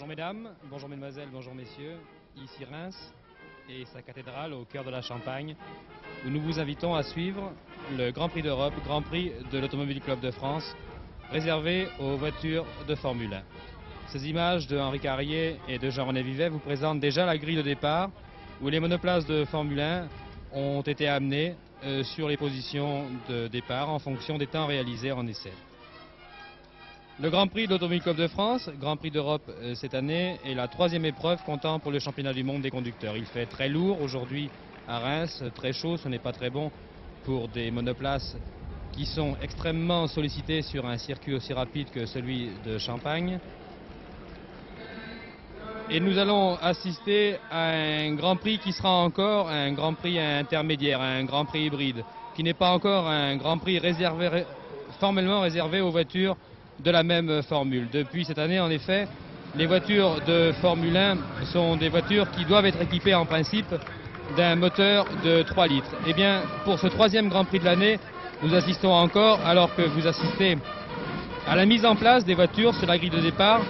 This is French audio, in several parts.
Bonjour mesdames, bonjour mesdemoiselles, bonjour messieurs, ici Reims et sa cathédrale au cœur de la Champagne, où nous vous invitons à suivre le Grand Prix d'Europe, Grand Prix de l'Automobile Club de France, réservé aux voitures de Formule 1. Ces images de Henri Carrier et de Jean-René Vivet vous présentent déjà la grille de départ, où les monoplaces de Formule 1 ont été amenées sur les positions de départ en fonction des temps réalisés en essai. Le Grand Prix de l'Automobile Club de France, Grand Prix d'Europe cette année, est la troisième épreuve comptant pour le championnat du monde des conducteurs. Il fait très lourd aujourd'hui à Reims, très chaud, ce n'est pas très bon pour des monoplaces qui sont extrêmement sollicités sur un circuit aussi rapide que celui de Champagne. Et nous allons assister à un Grand Prix qui sera encore un Grand Prix intermédiaire, un Grand Prix hybride, qui n'est pas encore un Grand Prix formellement réservé aux voitures de la même formule. Depuis cette année, en effet, les voitures de Formule 1 sont des voitures qui doivent être équipées en principe d'un moteur de 3 litres. Eh bien, pour ce troisième Grand Prix de l'année, nous assistons encore, alors que vous assistez à la mise en place des voitures sur la grille de départ.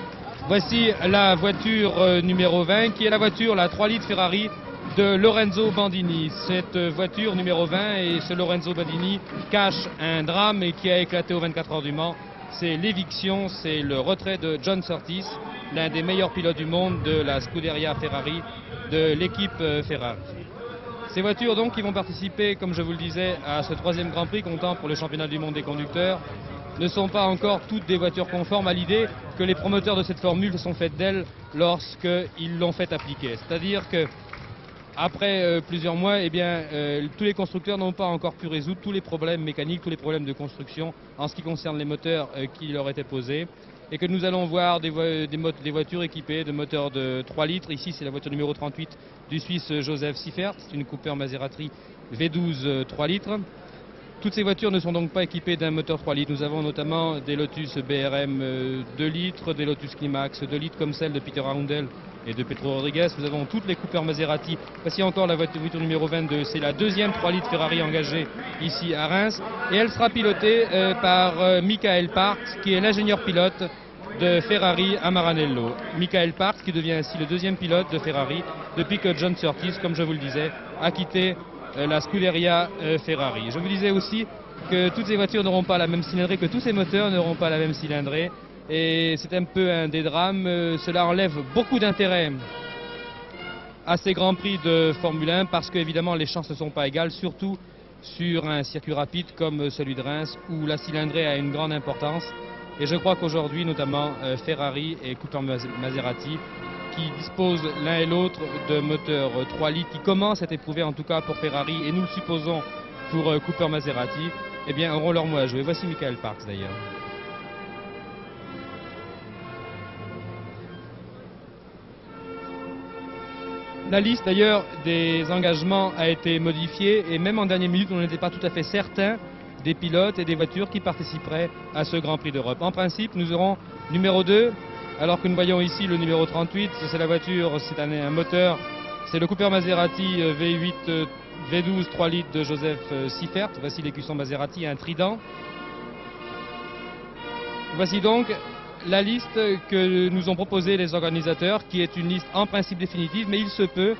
Voici la voiture numéro 20, qui est la voiture, la 3 litres Ferrari de Lorenzo Bandini. Cette voiture numéro 20 et ce Lorenzo Bandini cache un drame qui a éclaté aux 24 heures du Mans. C'est l'éviction, c'est le retrait de John Surtees, l'un des meilleurs pilotes du monde de la Scuderia Ferrari, de l'équipe Ferrari. Ces voitures donc qui vont participer, comme je vous le disais, à ce troisième Grand Prix comptant pour le championnat du monde des conducteurs, ne sont pas encore toutes des voitures conformes à l'idée que les promoteurs de cette formule se sont faites d'elles lorsqu'ils l'ont fait appliquer. C'est-à-dire que après plusieurs mois, eh bien, tous les constructeurs n'ont pas encore pu résoudre tous les problèmes mécaniques, tous les problèmes de construction en ce qui concerne les moteurs qui leur étaient posés. Et que nous allons voir des voitures équipées de moteurs de 3 litres. Ici, c'est la voiture numéro 38 du Suisse Joseph Siffert. C'est une Cooper Maserati V12 3 litres. Toutes ces voitures ne sont donc pas équipées d'un moteur 3 litres. Nous avons notamment des Lotus BRM 2 litres, des Lotus Climax 2 litres comme celle de Peter Arundel et de Pedro Rodriguez. Nous avons toutes les Cooper Maserati. Voici encore la voiture numéro 22. C'est la deuxième 3 litres Ferrari engagée ici à Reims. Et elle sera pilotée par Michael Parks, qui est l'ingénieur pilote de Ferrari à Maranello. Michael Parks qui devient ainsi le deuxième pilote de Ferrari depuis que John Surtees, comme je vous le disais, a quitté la Scuderia Ferrari. Je vous disais aussi que toutes ces voitures n'auront pas la même cylindrée, que tous ces moteurs n'auront pas la même cylindrée. Et c'est un peu un des drames. Cela enlève beaucoup d'intérêt à ces Grands Prix de Formule 1 parce qu'évidemment les chances ne sont pas égales, surtout sur un circuit rapide comme celui de Reims où la cylindrée a une grande importance. Et je crois qu'aujourd'hui, notamment Ferrari et Cooper Maserati, qui disposent l'un et l'autre de moteurs 3 litres, qui commencent à être éprouvés en tout cas pour Ferrari, et nous le supposons pour Cooper Maserati, eh bien auront leur mot à jouer. Voici Michael Parks d'ailleurs. La liste d'ailleurs des engagements a été modifiée et même en dernière minute on n'était pas tout à fait certain des pilotes et des voitures qui participeraient à ce Grand Prix d'Europe. En principe nous aurons numéro 2, alors que nous voyons ici le numéro 38, c'est la voiture, c'est un moteur, c'est le Cooper Maserati V8 V12 3 litres de Joseph Siffert. Voici l'écusson Maserati, un trident. Voici donc la liste que nous ont proposée les organisateurs, qui est une liste en principe définitive, mais il se peut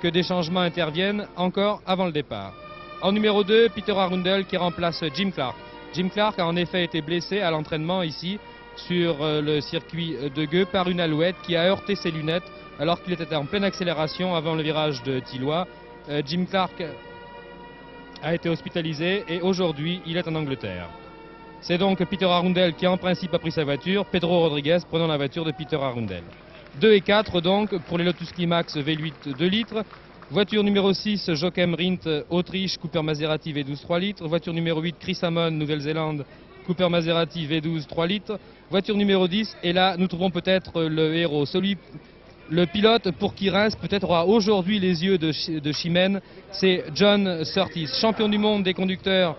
que des changements interviennent encore avant le départ. En numéro 2, Peter Arundel qui remplace Jim Clark. Jim Clark a en effet été blessé à l'entraînement ici, sur le circuit de Gueux, par une alouette qui a heurté ses lunettes alors qu'il était en pleine accélération avant le virage de Tilloy. Jim Clark a été hospitalisé et aujourd'hui il est en Angleterre. C'est donc Peter Arundel qui en principe a pris sa voiture, Pedro Rodriguez prenant la voiture de Peter Arundel. 2 et 4 donc pour les Lotus Climax V8 2 litres. Voiture numéro 6, Joachim Rindt, Autriche, Cooper Maserati V12 3 litres. Voiture numéro 8, Chris Hammond, Nouvelle-Zélande, Cooper Maserati V12 3 litres. Voiture numéro 10, et là nous trouvons peut-être le héros, le pilote pour qui Reims peut-être aura aujourd'hui les yeux de Chimène, c'est John Surtees, champion du monde des conducteurs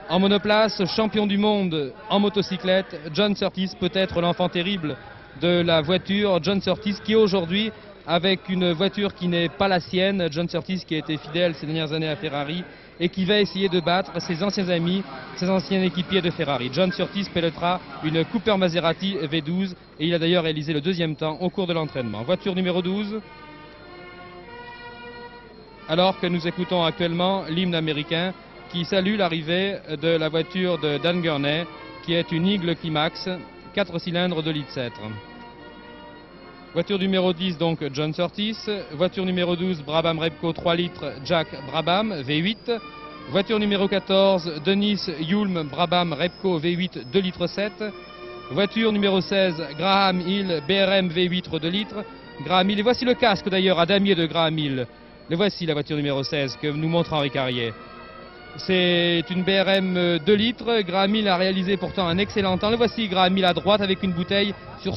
en monoplace, champion du monde en motocyclette. John Surtees peut être l'enfant terrible de la voiture. John Surtees qui aujourd'hui, avec une voiture qui n'est pas la sienne, John Surtees qui a été fidèle ces dernières années à Ferrari, et qui va essayer de battre ses anciens amis, ses anciens équipiers de Ferrari. John Surtees pilotera une Cooper Maserati V12 et il a d'ailleurs réalisé le deuxième temps au cours de l'entraînement. Voiture numéro 12. Alors que nous écoutons actuellement l'hymne américain qui salue l'arrivée de la voiture de Dan Gurney, qui est une Eagle Climax, 4 cylindres de litre 7. Voiture numéro 10, donc John Surtees. Voiture numéro 12, Brabham Repco 3 litres, Jack Brabham, V8. Voiture numéro 14, Denis Hulme, Brabham Repco V8, 2 litres 7. Voiture numéro 16, Graham Hill, BRM V8, 2 litres. Graham Hill, et voici le casque d'ailleurs à damier de Graham Hill. Le voici, la voiture numéro 16 que nous montre Henri Carrier. C'est une BRM 2 litres. Graham Hill a réalisé pourtant un excellent temps. Le voici, Graham Hill à droite avec une bouteille sur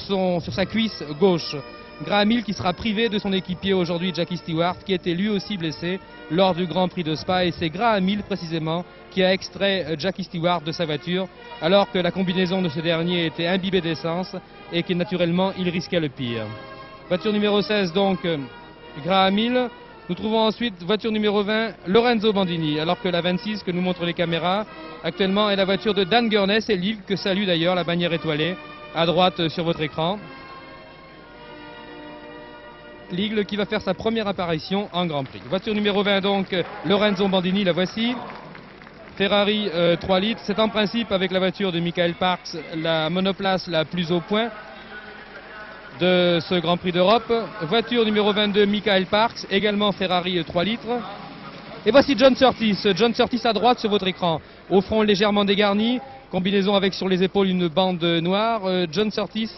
sa cuisse gauche. Graham Hill qui sera privé de son équipier aujourd'hui, Jackie Stewart, qui était lui aussi blessé lors du Grand Prix de Spa. Et c'est Graham Hill précisément qui a extrait Jackie Stewart de sa voiture alors que la combinaison de ce dernier était imbibée d'essence et que naturellement il risquait le pire. Voiture numéro 16 donc, Graham Hill. Nous trouvons ensuite voiture numéro 20, Lorenzo Bandini, alors que la 26 que nous montrent les caméras actuellement est la voiture de Dan Gurney, c'est l'île que salue d'ailleurs la bannière étoilée à droite sur votre écran. L'Eagle qui va faire sa première apparition en Grand Prix. Voiture numéro 20 donc, Lorenzo Bandini, la voici. Ferrari 3 litres, c'est en principe avec la voiture de Michael Parks la monoplace la plus au point de ce Grand Prix d'Europe. Voiture numéro 22, Michael Parks, également Ferrari 3 litres. Et voici John Surtees. John Surtees à droite sur votre écran, au front légèrement dégarni, combinaison avec sur les épaules une bande noire. John Surtees,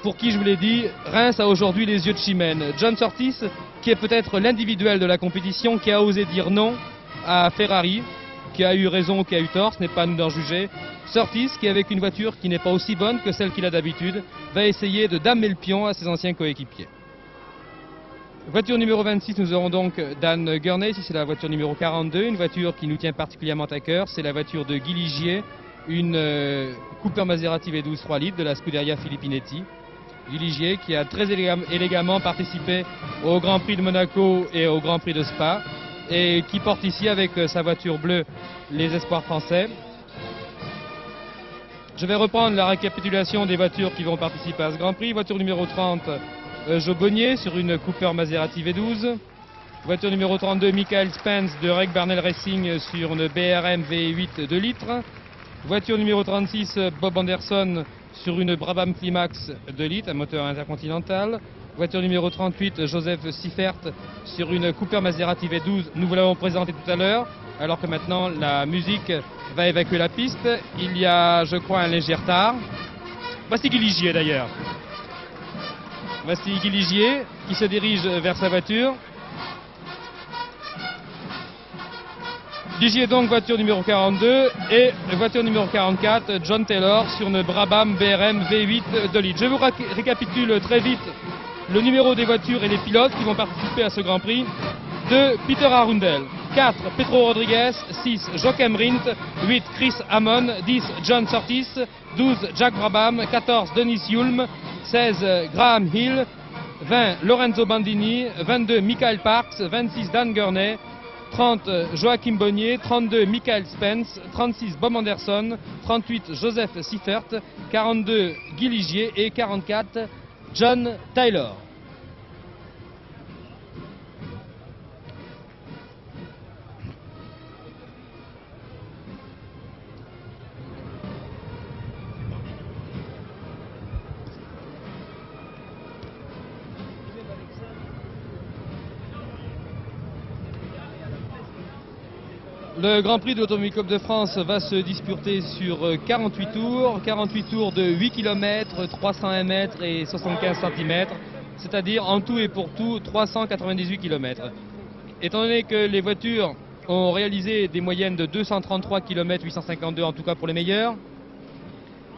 pour qui je vous l'ai dit, Reims a aujourd'hui les yeux de Chimène. John Surtees, qui est peut-être l'individuel de la compétition, qui a osé dire non à Ferrari, qui a eu raison ou qui a eu tort, ce n'est pas à nous d'en juger. Surtees, qui avec une voiture qui n'est pas aussi bonne que celle qu'il a d'habitude, va essayer de damer le pion à ses anciens coéquipiers. Voiture numéro 26, nous aurons donc Dan Gurney, ici c'est la voiture numéro 42, une voiture qui nous tient particulièrement à cœur, c'est la voiture de Guy Ligier, une Cooper Maserati V12 3 litres de la Scuderia Filippinetti. Guy Ligier qui a très élégamment participé au Grand Prix de Monaco et au Grand Prix de Spa, et qui porte ici avec sa voiture bleue les espoirs français. Je vais reprendre la récapitulation des voitures qui vont participer à ce Grand Prix. Voiture numéro 30, Joe Bonnier sur une Cooper Maserati V12. Voiture numéro 32, Michael Spence de Reg Barnell Racing sur une BRM V8 2 litres. Voiture numéro 36, Bob Anderson sur une Brabham Climax 2 litres, un moteur intercontinental. Voiture numéro 38, Joseph Siffert sur une Cooper Maserati V12. Nous vous l'avons présenté tout à l'heure, alors que maintenant la musique va évacuer la piste. Il y a, je crois, un léger retard. Voici Guy Ligier d'ailleurs. Voici Guy Ligier qui se dirige vers sa voiture. Ligier donc, voiture numéro 42, et voiture numéro 44, John Taylor sur une Brabham BRM V8 2 litres. Je vous récapitule très vite le numéro des voitures et les pilotes qui vont participer à ce Grand Prix. 2, Peter Arundel. 4, Pedro Rodriguez. 6, Joachim Rindt. 8, Chris Amon. 10, John Surtees. 12, Jack Brabham. 14, Denis Hulme. 16, Graham Hill. 20, Lorenzo Bandini. 22, Michael Parks. 26, Dan Gurney. 30, Joachim Bonnier. 32, Michael Spence. 36, Bob Anderson. 38, Joseph Siffert. 42, Guy Ligier. Et 44, John Taylor. Le Grand Prix de l'Automobile Club de France va se disputer sur 48 tours. 48 tours de 8 km, 301 mètres et 75 cm, c'est-à-dire en tout et pour tout 398 km. Étant donné que les voitures ont réalisé des moyennes de 233 km 852 en tout cas pour les meilleurs,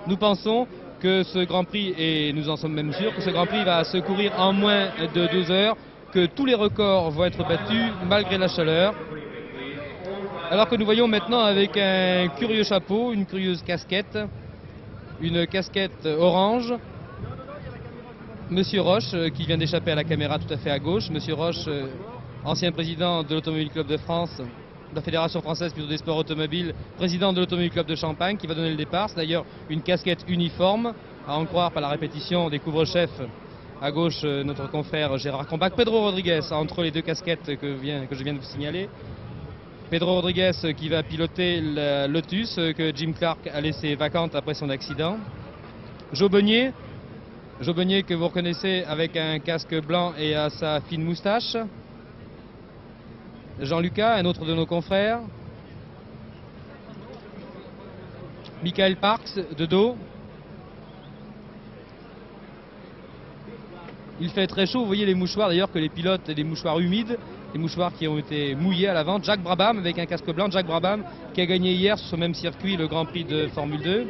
nous pensons que ce Grand Prix, et nous en sommes même sûrs, que ce Grand Prix va se courir en moins de 2 heures, que tous les records vont être battus malgré la chaleur. Alors que nous voyons maintenant avec un curieux chapeau, une curieuse casquette, une casquette orange, Monsieur Roche qui vient d'échapper à la caméra tout à fait à gauche. Monsieur Roche ancien président de l'Automobile Club de France, de la Fédération française plutôt des sports automobiles, président de l'Automobile Club de Champagne, qui va donner le départ. C'est d'ailleurs une casquette uniforme, à en croire par la répétition des couvre-chefs. À gauche, notre confrère Gérard Combach. Pedro Rodriguez, entre les deux casquettes que je viens de vous signaler. Pedro Rodriguez qui va piloter la Lotus que Jim Clark a laissé vacante après son accident. Joe Beunier que vous reconnaissez avec un casque blanc et à sa fine moustache. Jean-Lucas, un autre de nos confrères. Michael Parks de dos. Il fait très chaud, vous voyez les mouchoirs d'ailleurs que les pilotes, des mouchoirs humides, des mouchoirs qui ont été mouillés à l'avant. Jack Brabham avec un casque blanc, Jack Brabham qui a gagné hier sur ce même circuit le Grand Prix de Formule 2.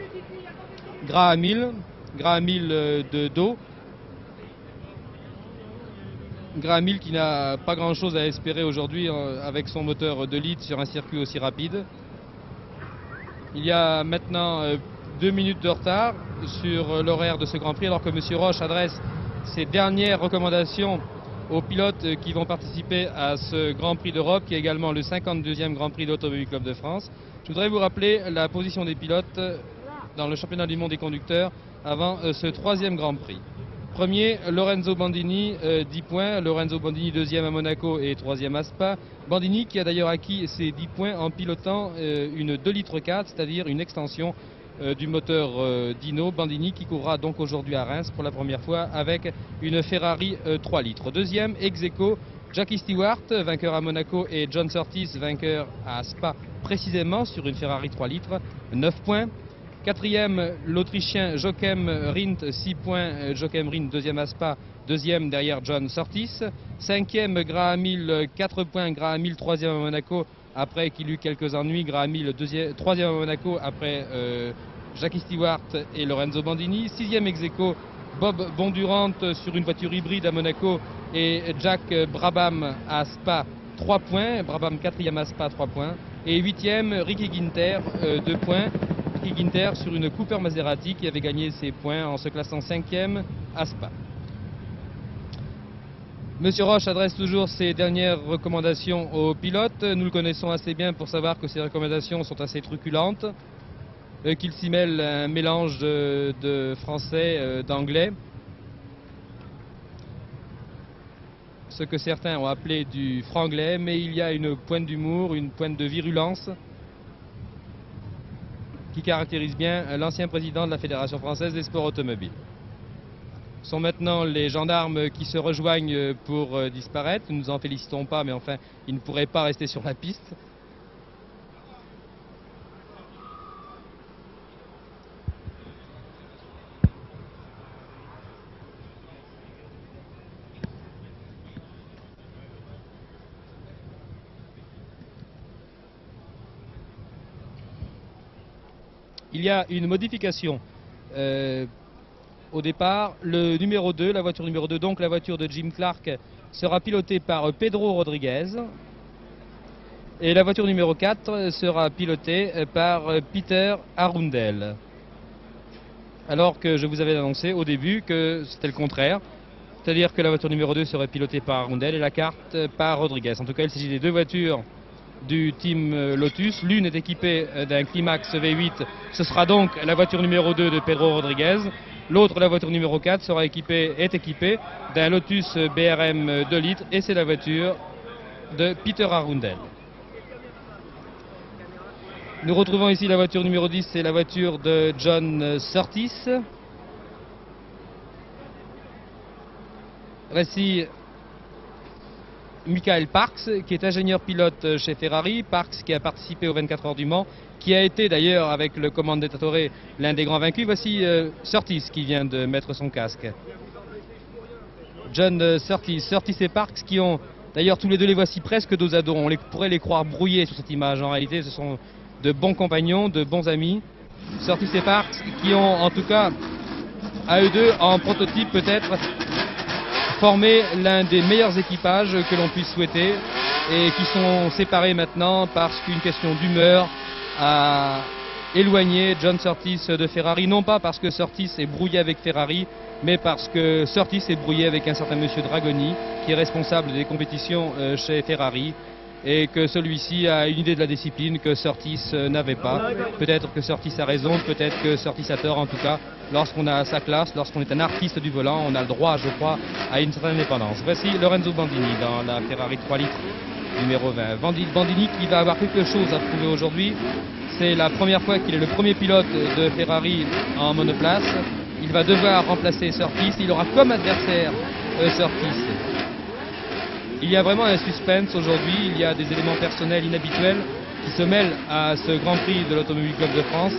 Graham Hill de dos. Graham Hill qui n'a pas grand chose à espérer aujourd'hui avec son moteur de litre sur un circuit aussi rapide. Il y a maintenant 2 minutes de retard sur l'horaire de ce Grand Prix alors que M. Roche adresse ses dernières recommandations aux pilotes qui vont participer à ce Grand Prix d'Europe, qui est également le 52e Grand Prix de l'Automobile Club de France. Je voudrais vous rappeler la position des pilotes dans le championnat du monde des conducteurs avant ce 3e Grand Prix. Premier, Lorenzo Bandini, 10 points. Lorenzo Bandini, 2e à Monaco et 3e à Spa. Bandini qui a d'ailleurs acquis ses 10 points en pilotant une 2,4 litres, c'est-à-dire une extension du moteur Dino. Bandini qui courra donc aujourd'hui à Reims pour la première fois avec une Ferrari 3 litres. Deuxième, ex-aequo, Jackie Stewart, vainqueur à Monaco, et John Surtees, vainqueur à Spa, précisément sur une Ferrari 3 litres, 9 points. Quatrième, l'Autrichien Joachim Rindt, 6 points. Joachim Rindt, deuxième à Spa, deuxième derrière John Surtees. Cinquième, Graham Hill, 4 points. Graham Hill, troisième à Monaco, après qu'il eut quelques ennuis. Graham Hill, troisième à Monaco, après Jackie Stewart et Lorenzo Bandini. Sixième ex-aequo, Bob Bondurant sur une voiture hybride à Monaco, et Jack Brabham à Spa, 3 points. Brabham, quatrième à Spa, 3 points. Et huitième, Ricky Ginter, 2 points. Ricky Ginter sur une Cooper Maserati qui avait gagné ses points en se classant 5e à Spa. Monsieur Roche adresse toujours ses dernières recommandations aux pilotes. Nous le connaissons assez bien pour savoir que ces recommandations sont assez truculentes, qu'il s'y mêle un mélange de français, d'anglais. Ce que certains ont appelé du franglais, mais il y a une pointe d'humour, une pointe de virulence qui caractérise bien l'ancien président de la Fédération française des sports automobiles. Ce sont maintenant les gendarmes qui se rejoignent pour disparaître. Nous ne nous en félicitons pas, mais enfin, ils ne pourraient pas rester sur la piste. Il y a une modification au départ. Le numéro 2, la voiture numéro 2, donc la voiture de Jim Clark, sera pilotée par Pedro Rodriguez. Et la voiture numéro 4 sera pilotée par Peter Arundel. Alors que je vous avais annoncé au début que c'était le contraire. C'est-à-dire que la voiture numéro 2 serait pilotée par Arundel et la carte par Rodriguez. En tout cas, il s'agit des deux voitures du team Lotus. L'une est équipée d'un Climax V8, ce sera donc la voiture numéro 2 de Pedro Rodriguez. L'autre, la voiture numéro 4, est équipée d'un Lotus BRM 2 litres et c'est la voiture de Peter Arundel. Nous retrouvons ici la voiture numéro 10, c'est la voiture de John Surtees. Voici Michael Parks, qui est ingénieur pilote chez Ferrari. Parks qui a participé aux 24 heures du Mans, qui a été d'ailleurs avec le Commendatore l'un des grands vaincus. Voici Surtees qui vient de mettre son casque. John Surtees et Parks qui ont d'ailleurs tous les deux, les voici presque dos à dos. On pourrait les croire brouillés sur cette image. En réalité, ce sont de bons compagnons, de bons amis. Surtees et Parks qui ont en tout cas à eux deux en prototype peut-être former l'un des meilleurs équipages que l'on puisse souhaiter et qui sont séparés maintenant parce qu'une question d'humeur a éloigner John Surtees de Ferrari, non pas parce que Surtees est brouillé avec Ferrari, mais parce que Surtees est brouillé avec un certain monsieur Dragoni, qui est responsable des compétitions chez Ferrari, et que celui-ci a une idée de la discipline que Surtees n'avait pas. Peut-être que Surtees a raison, peut-être que Surtees a tort. En tout cas, lorsqu'on a sa classe, lorsqu'on est un artiste du volant, on a le droit, je crois, à une certaine indépendance. Voici Lorenzo Bandini dans la Ferrari 3 litres numéro 20. Bandini qui va avoir quelque chose à prouver aujourd'hui. C'est la première fois qu'il est le premier pilote de Ferrari en monoplace. Il va devoir remplacer Surtees. Il aura comme adversaire Surtees. Il y a vraiment un suspense aujourd'hui. Il y a des éléments personnels inhabituels qui se mêlent à ce Grand Prix de l'Automobile Club de France.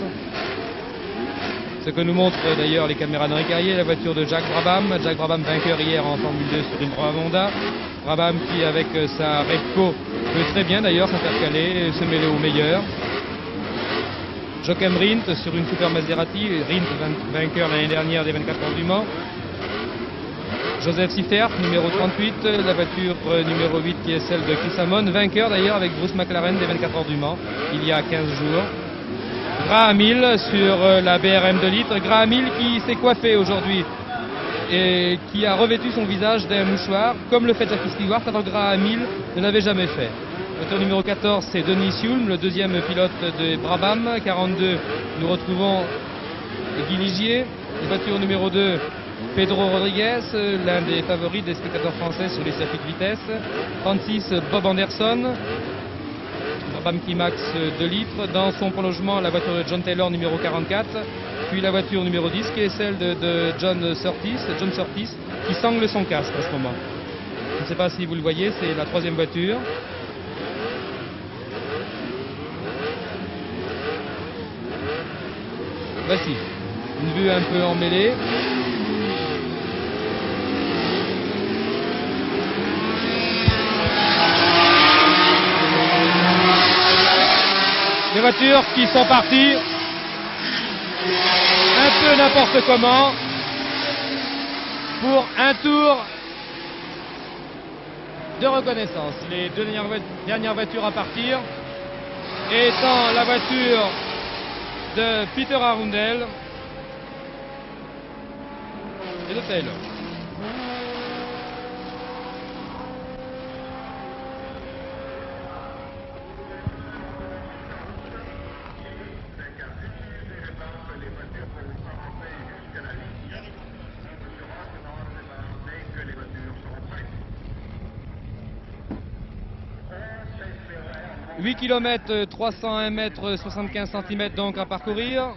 Ce que nous montrent d'ailleurs les caméras d'Henri Carrier, la voiture de Jacques Brabham. Jacques Brabham vainqueur hier en Formule 2 sur une Brabham Honda. Brabham qui avec sa Repco peut très bien d'ailleurs s'en faire caler et se mêler aux meilleurs. Joachim Rindt sur une Super Maserati, Rindt vainqueur l'année dernière des 24 heures du Mans. Joseph Siffert, numéro 38, la voiture numéro 8 qui est celle de Chris Amon, vainqueur d'ailleurs avec Bruce McLaren des 24 heures du Mans, il y a 15 jours. Graham Hill sur la BRM 2 litres, Graham Hill qui s'est coiffé aujourd'hui et qui a revêtu son visage d'un mouchoir, comme le fait Jackie Stewart, alors Graham Hill ne l'avait jamais fait. Voiture numéro 14, c'est Denis Hulme, le deuxième pilote de Brabham. 42, nous retrouvons Guy Ligier. Voiture numéro 2, Pedro Rodriguez, l'un des favoris des spectateurs français sur les circuits de vitesse. 36, Bob Anderson. Brabham Climax 2 litres. Dans son prolongement, la voiture de John Taylor numéro 44. Puis la voiture numéro 10 qui est celle de John Surtees, qui sangle son casque en ce moment. Je ne sais pas si vous le voyez, c'est la troisième voiture. Voici, une vue un peu emmêlée. Les voitures qui sont parties un peu n'importe comment pour un tour de reconnaissance. Les deux dernières voitures à partir étant la voiture de Peter Arundel et de Taylor. « 8 km 301 mètres 75 cm donc à parcourir,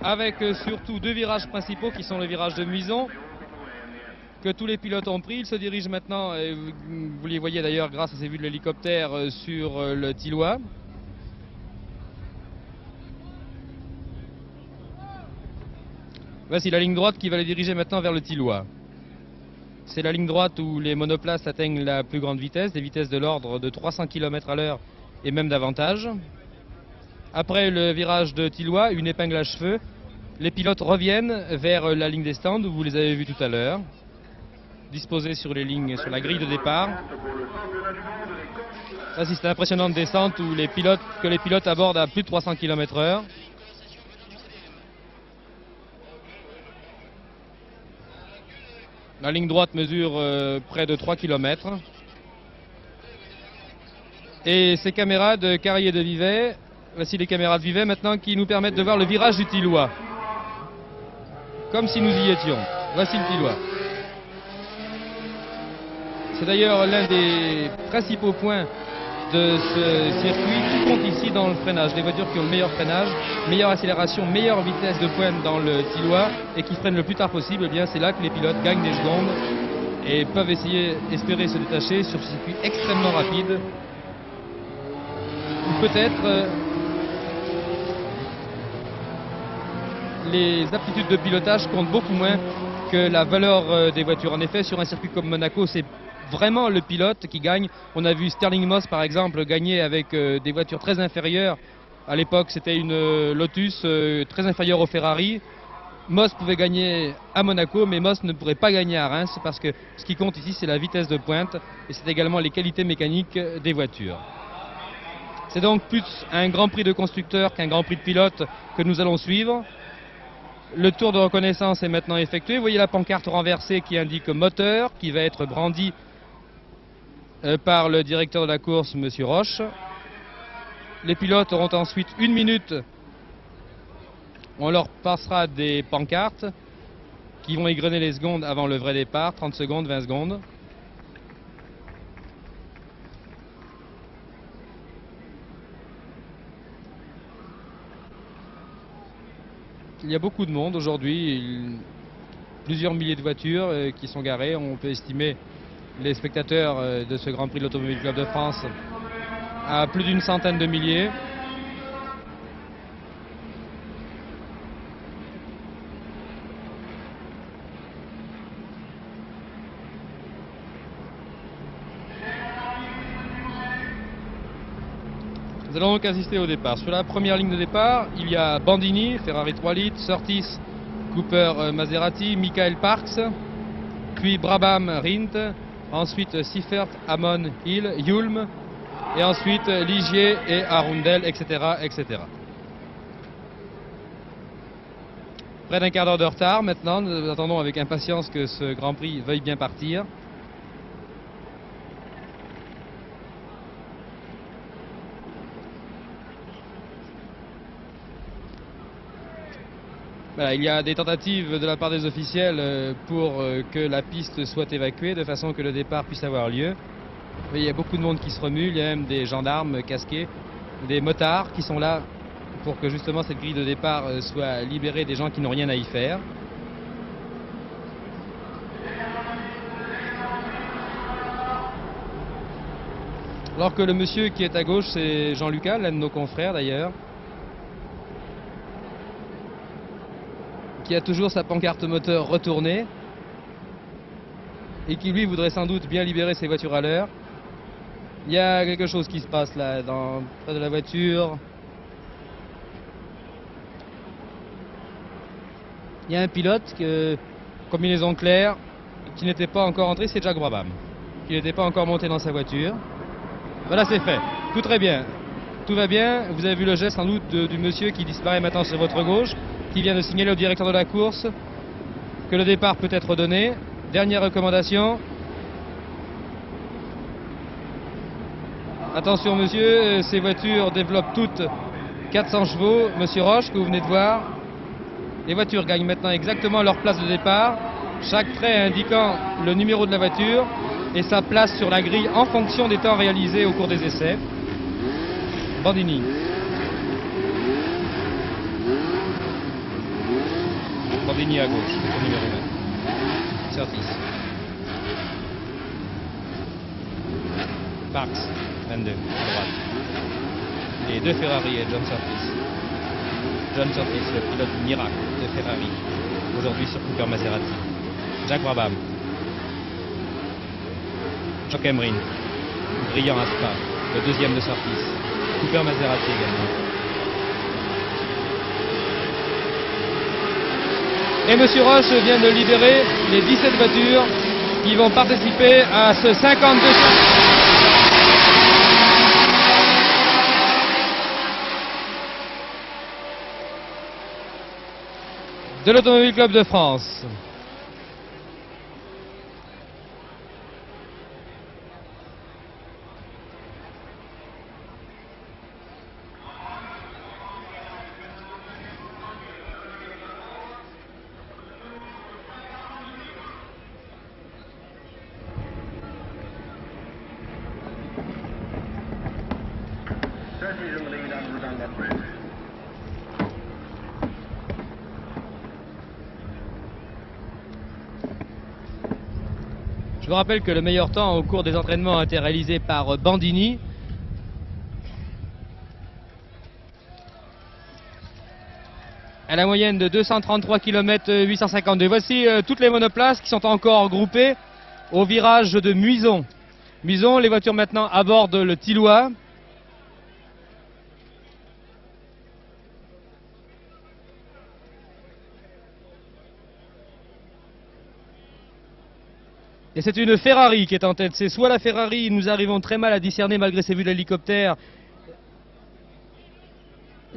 avec surtout deux virages principaux qui sont le virage de Muison, que tous les pilotes ont pris. Ils se dirigent maintenant, et vous les voyez d'ailleurs grâce à ces vues de l'hélicoptère, sur le Thillois. Voici la ligne droite qui va les diriger maintenant vers le Thillois. C'est la ligne droite où les monoplaces atteignent la plus grande vitesse, des vitesses de l'ordre de 300 km à l'heure et même davantage. Après le virage de Thillois, une épingle à cheveux, les pilotes reviennent vers la ligne des stands où vous les avez vus tout à l'heure, disposés sur les lignes, sur la grille de départ. Ça, c'est une impressionnante descente où les pilotes abordent à plus de 300 km/h. La ligne droite mesure près de 3 km. Et ces caméras de Carrier de Vivet, voici les caméras de Vivet maintenant qui nous permettent de voir le virage du Thillois. Comme si nous y étions. Voici le Thillois. C'est d'ailleurs l'un des principaux points de ce circuit qui compte ici dans le freinage. Les voitures qui ont le meilleur freinage, meilleure accélération, meilleure vitesse de pointe dans le Thillois et qui freinent le plus tard possible, eh bien c'est là que les pilotes gagnent des secondes et peuvent espérer se détacher sur ce circuit extrêmement rapide. Ou peut-être les aptitudes de pilotage comptent beaucoup moins que la valeur des voitures. En effet, sur un circuit comme Monaco, c'est vraiment le pilote qui gagne. On a vu Sterling Moss par exemple gagner avec des voitures très inférieures. À l'époque c'était une Lotus très inférieure au Ferrari. Moss pouvait gagner à Monaco, mais Moss ne pourrait pas gagner à Reims parce que ce qui compte ici c'est la vitesse de pointe et c'est également les qualités mécaniques des voitures. C'est donc plus un Grand Prix de constructeurs qu'un Grand Prix de pilotes que nous allons suivre. Le tour de reconnaissance est maintenant effectué. Vous voyez la pancarte renversée qui indique moteur, qui va être brandie par le directeur de la course, M. Roche. Les pilotes auront ensuite 1 minute. On leur passera des pancartes qui vont égrener les secondes avant le vrai départ, 30 secondes, 20 secondes. Il y a beaucoup de monde aujourd'hui, plusieurs milliers de voitures qui sont garées. On peut estimer les spectateurs de ce Grand Prix de l'Automobile Club de France à plus d'une centaine de milliers. Nous allons donc assister au départ. Sur la première ligne de départ, il y a Bandini, Ferrari 3 litres, Surtees, Cooper Maserati, Michael Parks, puis Brabham Rindt, ensuite Seifert, Amon, Hill, Hulme, et ensuite Ligier et Arundel, etc., etc. Près d'un quart d'heure de retard maintenant, nous attendons avec impatience que ce Grand Prix veuille bien partir. Voilà, il y a des tentatives de la part des officiels pour que la piste soit évacuée de façon que le départ puisse avoir lieu. Il y a beaucoup de monde qui se remue, il y a même des gendarmes casqués, des motards qui sont là pour que justement cette grille de départ soit libérée des gens qui n'ont rien à y faire. Alors que le monsieur qui est à gauche, c'est Jean-Lucas, l'un de nos confrères d'ailleurs, qui a toujours sa pancarte moteur retournée et qui lui voudrait sans doute bien libérer ses voitures à l'heure. Il y a quelque chose qui se passe là, près de la voiture. Il y a un pilote, combinaison claire, qui n'était pas encore entré, c'est Jack Brabham, qui n'était pas encore monté dans sa voiture. Voilà, c'est fait. Tout très bien. Tout va bien. Vous avez vu le geste sans doute du monsieur qui disparaît maintenant sur votre gauche, qui vient de signaler au directeur de la course que le départ peut être donné. Dernière recommandation. Attention monsieur, ces voitures développent toutes 400 chevaux. Monsieur Roche, que vous venez de voir. Les voitures gagnent maintenant exactement leur place de départ. Chaque trait indiquant le numéro de la voiture et sa place sur la grille en fonction des temps réalisés au cours des essais. Bandini. Bandini à gauche, c'est le numéro 9. Surtees. Parks, 22, à droite. Et deux Ferrari et John Surtees. John Surtees, le pilote miracle de Ferrari, aujourd'hui sur Cooper Maserati. Jack Brabham. Jock Emrin, brillant à Spa, le deuxième de Surtees. Cooper Maserati également. Et M. Roche vient de libérer les 17 voitures qui vont participer à ce 52 de l'Automobile Club de France. Je vous rappelle que le meilleur temps au cours des entraînements a été réalisé par Bandini. À la moyenne de 233 km 852. Voici toutes les monoplaces qui sont encore groupées au virage de Muison. Muison, les voitures maintenant abordent le Tillois. Et c'est une Ferrari qui est en tête. C'est soit la Ferrari, nous arrivons très mal à discerner malgré ces vues d'hélicoptère,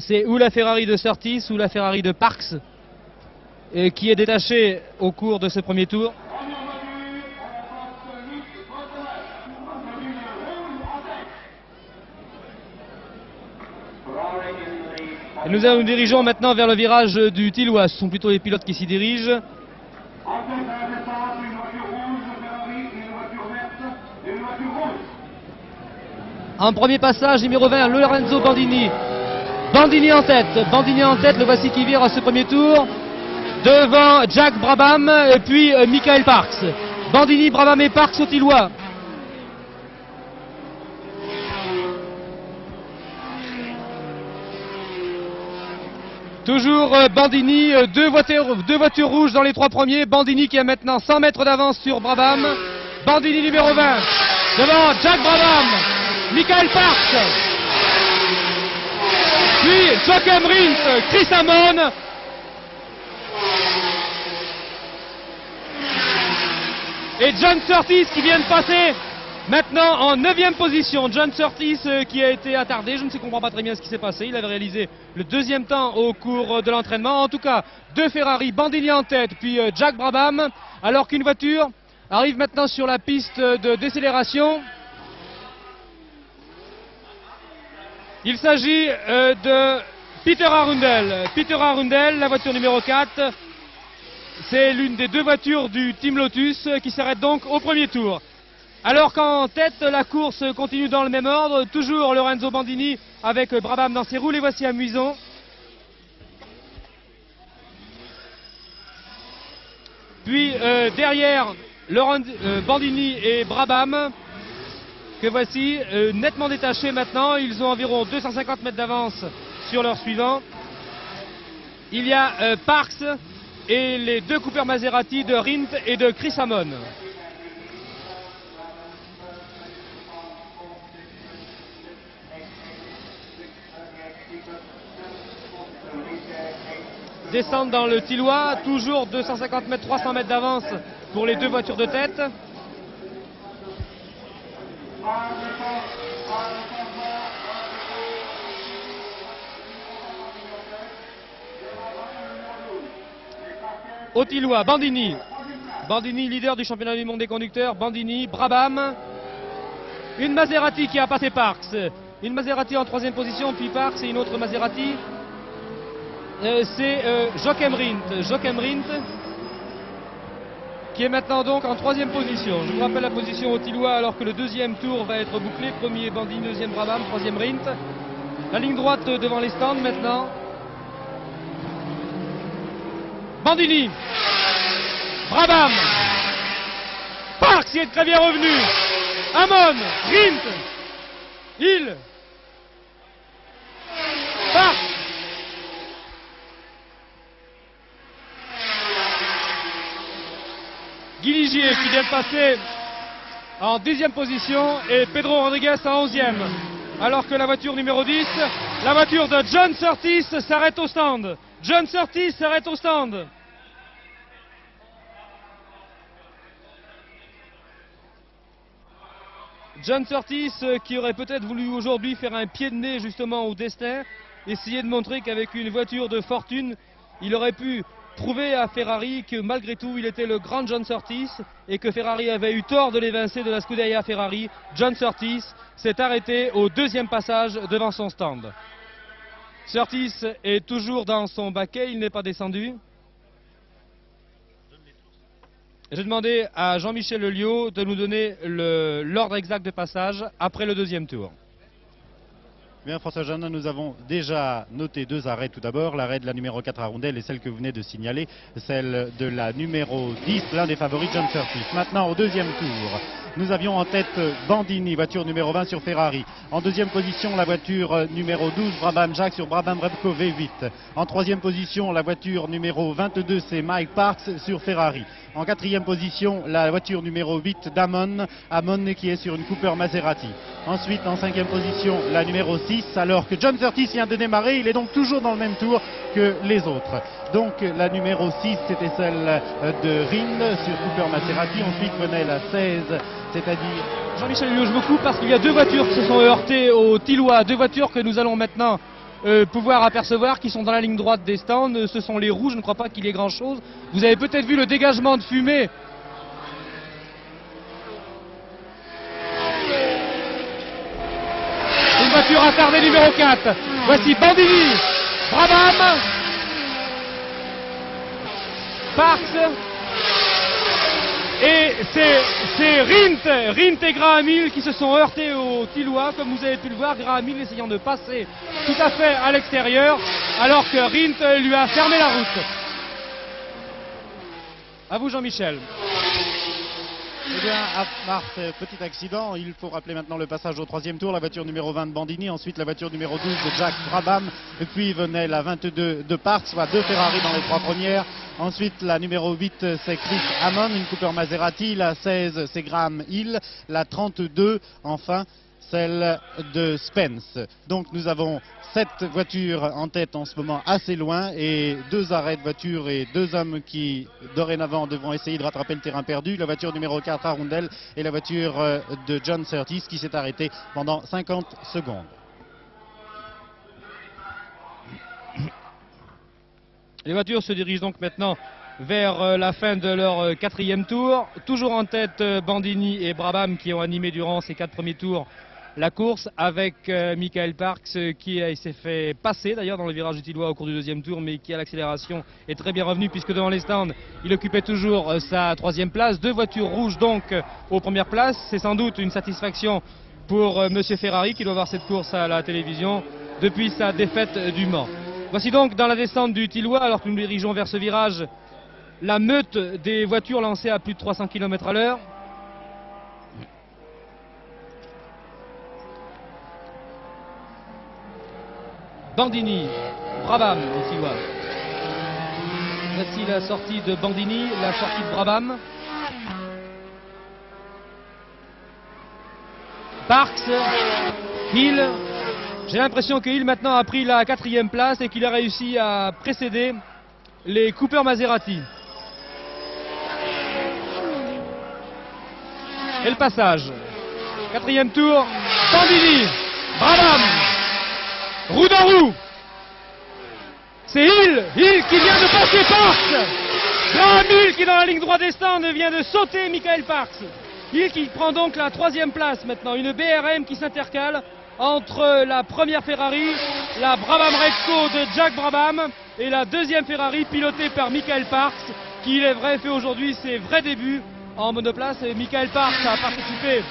c'est ou la Ferrari de Surtees ou la Ferrari de Parks qui est détachée au cours de ce premier tour. Et nous dirigeons maintenant vers le virage du Tillois. Ce sont plutôt les pilotes qui s'y dirigent. En premier passage, numéro 20, Lorenzo Bandini. Bandini en tête, le voici qui vire à ce premier tour. Devant Jack Brabham et puis Michael Parks. Bandini, Brabham et Parks au Tillois. Toujours Bandini, deux voitures rouges dans les trois premiers. Bandini qui a maintenant 100 mètres d'avance sur Brabham. Bandini numéro 20, devant Jack Brabham, Michael Parks. Puis Joachim Rindt, Chris Amon. Et John Surtees qui vient de passer maintenant en 9e position. John Surtees qui a été attardé, je ne comprends pas très bien ce qui s'est passé. Il avait réalisé le deuxième temps au cours de l'entraînement. En tout cas, deux Ferrari, Bandini en tête, puis Jack Brabham. Alors qu'une voiture arrive maintenant sur la piste de décélération. Il s'agit de Peter Arundel. Peter Arundel, la voiture numéro 4. C'est l'une des deux voitures du Team Lotus qui s'arrête donc au premier tour. Alors qu'en tête, la course continue dans le même ordre. Toujours Lorenzo Bandini avec Brabham dans ses roues. Les voici à Muison. Puis derrière, Bandini et Brabham, que voici nettement détachés maintenant. Ils ont environ 250 mètres d'avance sur leur suivant. Il y a Parks et les deux Cooper Maserati de Rindt et de Chris Amon. Descendent dans le Tillois, toujours 250 mètres, 300 mètres d'avance pour les deux voitures de tête. Au Tillois, Bandini. Bandini, leader du championnat du monde des conducteurs. Bandini, Brabham. Une Maserati qui a passé Parks. Une Maserati en 3e position, puis Parks et une autre Maserati. C'est Joachim Rindt qui est maintenant donc en 3e position. Je vous rappelle la position au Tillois alors que le deuxième tour va être bouclé. Premier Bandini, deuxième Brabham, troisième Rindt. La ligne droite devant les stands maintenant. Bandini, Brabham, Parks qui est très bien revenu. Amon, Rindt, Hill, Parks. Guy Ligier qui vient de passer en 10e position et Pedro Rodriguez en 11e. Alors que la voiture numéro 10, la voiture de John Surtees s'arrête au stand. John Surtees s'arrête au stand. John Surtees qui aurait peut-être voulu aujourd'hui faire un pied de nez justement au destin, essayer de montrer qu'avec une voiture de fortune, il aurait pu prouver à Ferrari que malgré tout il était le grand John Surtees et que Ferrari avait eu tort de l'évincer de la Scuderia Ferrari. John Surtees s'est arrêté au deuxième passage devant son stand. Surtees est toujours dans son baquet, il n'est pas descendu. J'ai demandé à Jean-Michel Lelio de nous donner l'ordre exact de passage après le deuxième tour. Bien, François Jeannin, nous avons déjà noté deux arrêts tout d'abord. L'arrêt de la numéro 4 Arundel et celle que vous venez de signaler, celle de la numéro 10, l'un des favoris, John Surtees. Maintenant, au deuxième tour, nous avions en tête Bandini, voiture numéro 20 sur Ferrari. En deuxième position, la voiture numéro 12, Brabham Jack sur Brabham Repco V8. En troisième position, la voiture numéro 22, c'est Mike Parks sur Ferrari. En quatrième position, la voiture numéro 8 d'Amon, Amon qui est sur une Cooper Maserati. Ensuite, en cinquième position, la numéro 6, alors que John Surtees vient de démarrer, il est donc toujours dans le même tour que les autres. Donc la numéro 6, c'était celle de Rindt sur Cooper Maserati. Ensuite venait la 16, c'est-à-dire... Jean-Michel Lelio, je me coupe parce qu'il y a deux voitures qui se sont heurtées au Tillois, deux voitures que nous allons maintenant pouvoir apercevoir qui sont dans la ligne droite des stands. Ce sont les rouges, je ne crois pas qu'il y ait grand chose. Vous avez peut-être vu le dégagement de fumée. Une voiture attardée numéro 4. Voici Bandini, Brabham, Parks. Et c'est Rindt et Graham Hill qui se sont heurtés au Tillois, comme vous avez pu le voir, Graham Hill essayant de passer tout à fait à l'extérieur, alors que Rindt lui a fermé la route. À vous Jean-Michel. Eh bien, à part ce petit accident, il faut rappeler maintenant le passage au troisième tour, la voiture numéro 20 de Bandini, ensuite la voiture numéro 12 de Jack Brabham, et puis venait la 22 de Parks, soit 2 Ferrari dans les 3 premières. Ensuite, la numéro 8, c'est Chris Hammond, une Cooper Maserati, la 16, c'est Graham Hill, la 32, enfin, celle de Spence. Donc nous avons 7 voitures en tête en ce moment assez loin et 2 arrêts de voitures et 2 hommes qui dorénavant devront essayer de rattraper le terrain perdu. La voiture numéro 4 Arundel et la voiture de John Surtees qui s'est arrêtée pendant 50 secondes. Les voitures se dirigent donc maintenant vers la fin de leur 4e tour. Toujours en tête Bandini et Brabham qui ont animé durant ces 4 premiers tours la course, avec Michael Parks qui s'est fait passer d'ailleurs dans le virage du Tillois au cours du 2e tour, mais qui à l'accélération est très bien revenu puisque devant les stands il occupait toujours sa 3e place. 2 voitures rouges donc aux premières places. C'est sans doute une satisfaction pour Monsieur Ferrari qui doit voir cette course à la télévision depuis sa défaite du Mans. Voici donc dans la descente du Tillois, alors que nous nous dirigeons vers ce virage, la meute des voitures lancées à plus de 300 km à l'heure. Bandini, Brabham au Tillois. Voici la sortie de Bandini, la sortie de Brabham. Parks, Hill. J'ai l'impression que Hill maintenant a pris la 4e place et qu'il a réussi à précéder les Cooper Maserati. Et le passage. 4e tour, Bandini, Brabham. Roue dans roue. C'est Hill qui vient de passer Parks. Graham Hill qui dans la ligne droite des stands vient de sauter Michael Parks. Hill qui prend donc la 3e place maintenant. Une BRM qui s'intercale entre la première Ferrari, la Brabham Redco de Jack Brabham et la 2e Ferrari pilotée par Michael Parks qui, il est vrai, fait aujourd'hui ses vrais débuts en monoplace. Et Michael Parks a participé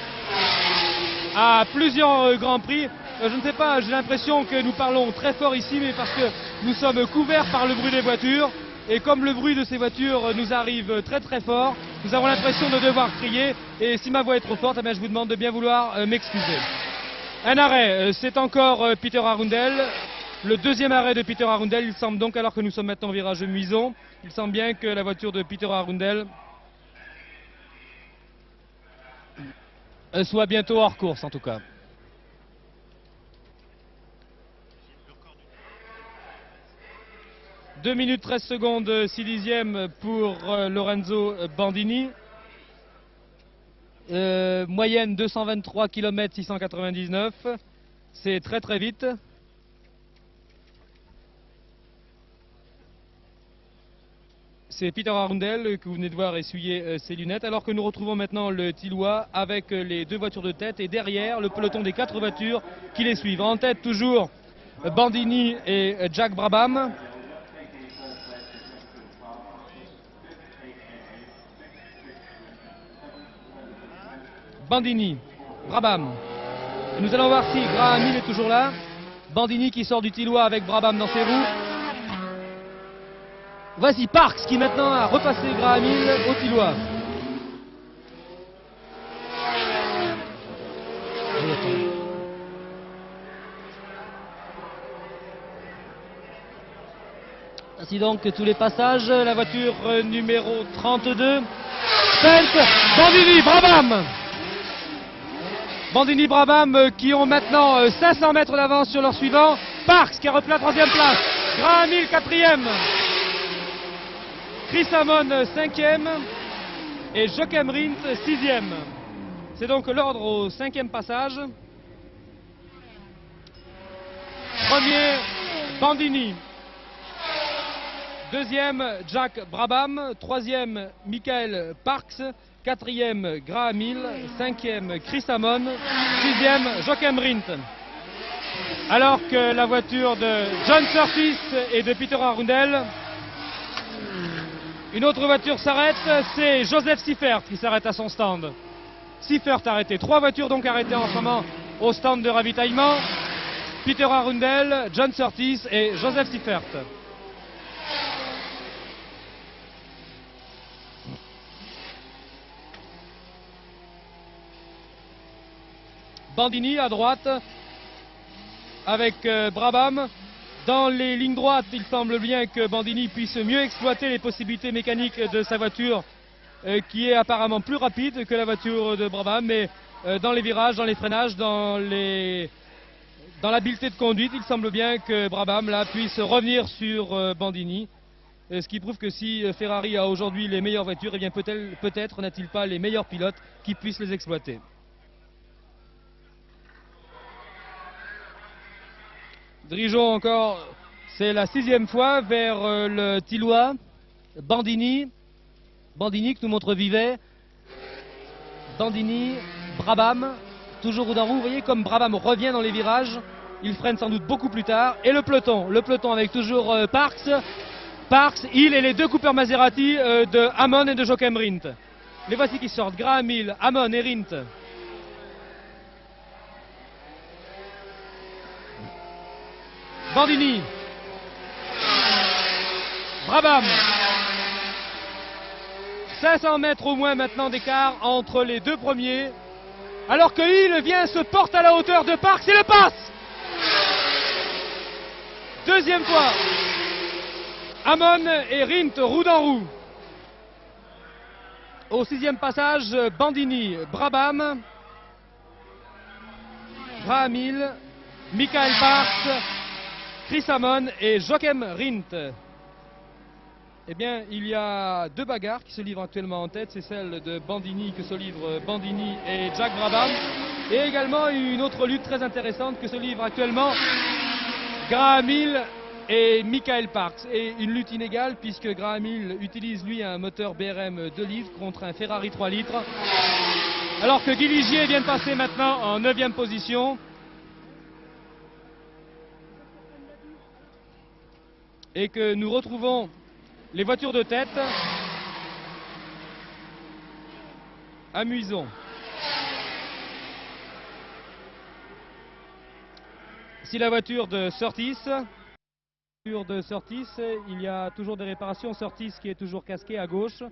à plusieurs Grands Prix. Je ne sais pas, j'ai l'impression que nous parlons très fort ici, mais parce que nous sommes couverts par le bruit des voitures. Et comme le bruit de ces voitures nous arrive très très fort, nous avons l'impression de devoir crier. Et si ma voix est trop forte, eh bien, je vous demande de bien vouloir m'excuser. Un arrêt, c'est encore Peter Arundel. Le 2e arrêt de Peter Arundel. Il semble donc, alors que nous sommes maintenant au virage de Muison, il semble bien que la voiture de Peter Arundel soit bientôt hors course en tout cas. « 2 minutes 13 secondes 6 dixièmes pour Lorenzo Bandini. Moyenne 223 km 699. C'est très très vite. C'est Peter Arundel que vous venez de voir essuyer ses lunettes, alors que nous retrouvons maintenant le Tillois avec les 2 voitures de tête et derrière le peloton des 4 voitures qui les suivent. En tête toujours Bandini et Jack Brabham. Bandini, Brabham. Et nous allons voir si Graham Hill est toujours là. Bandini qui sort du Tillois avec Brabham dans ses roues. Voici Parks qui maintenant a repassé Graham Hill au Tillois. Voici donc tous les passages. La voiture numéro 32. Spence, Bandini, Brabham. Bandini, Brabham qui ont maintenant 500 mètres d'avance sur leur suivant. Parks qui a repris la 3e place. Graham Hill 4e. Chris Hammond 5e. Et Joachim Rindt 6e. C'est donc l'ordre au 5e passage. Premier Bandini. Deuxième, Jack Brabham. Troisième, Michael Parks. Quatrième, Graham Hill. Cinquième, Chris Amon. Sixième, Joachim Rindt. Alors que la voiture de John Surtees et de Peter Arundel, une autre voiture s'arrête, c'est Joseph Siffert qui s'arrête à son stand. Siffert arrêté. 3 voitures donc arrêtées en ce moment au stand de ravitaillement. Peter Arundel, John Surtees et Joseph Siffert. Bandini à droite avec Brabham. Dans les lignes droites, il semble bien que Bandini puisse mieux exploiter les possibilités mécaniques de sa voiture qui est apparemment plus rapide que la voiture de Brabham, mais dans les virages, dans les freinages, dans l'habileté de conduite, il semble bien que Brabham là, puisse revenir sur Bandini. Ce qui prouve que si Ferrari a aujourd'hui les meilleures voitures, eh bien peut-être n'a-t-il pas les meilleurs pilotes qui puissent les exploiter. Dirigeons encore, c'est la 6e fois vers le Tillois, Bandini. Bandini que nous montre Vivet. Bandini, Brabham, toujours roue dans roue. Vous voyez comme Brabham revient dans les virages. Il freine sans doute beaucoup plus tard. Et le peloton avec toujours Parks, Hill et les 2 Cooper Maserati de Amon et de Joachim Rindt. Les voici qui sortent, Graham Hill, Amon et Rindt. Bandini, Brabham, 500 mètres au moins maintenant d'écart entre les 2 premiers, alors que Hill se porte à la hauteur de Parks et le passe. 2e fois, Amon et Rindt roue dans roue. Au 6e passage, Bandini, Brabham, Graham Hill, Michael Parks, Chris Amon et Joachim Rindt. Eh bien, il y a 2 bagarres qui se livrent actuellement en tête. C'est celle de Bandini que se livrent Bandini et Jack Brabham. Et également une autre lutte très intéressante que se livrent actuellement Graham Hill et Michael Parks. Et une lutte inégale puisque Graham Hill utilise lui un moteur BRM 2 litres contre un Ferrari 3 litres. Alors que Guy Ligier vient de passer maintenant en 9e position. Et que nous retrouvons les voitures de tête à Muison. Si la voiture de Surtees, il y a toujours des réparations. Surtees qui est toujours casqué à gauche.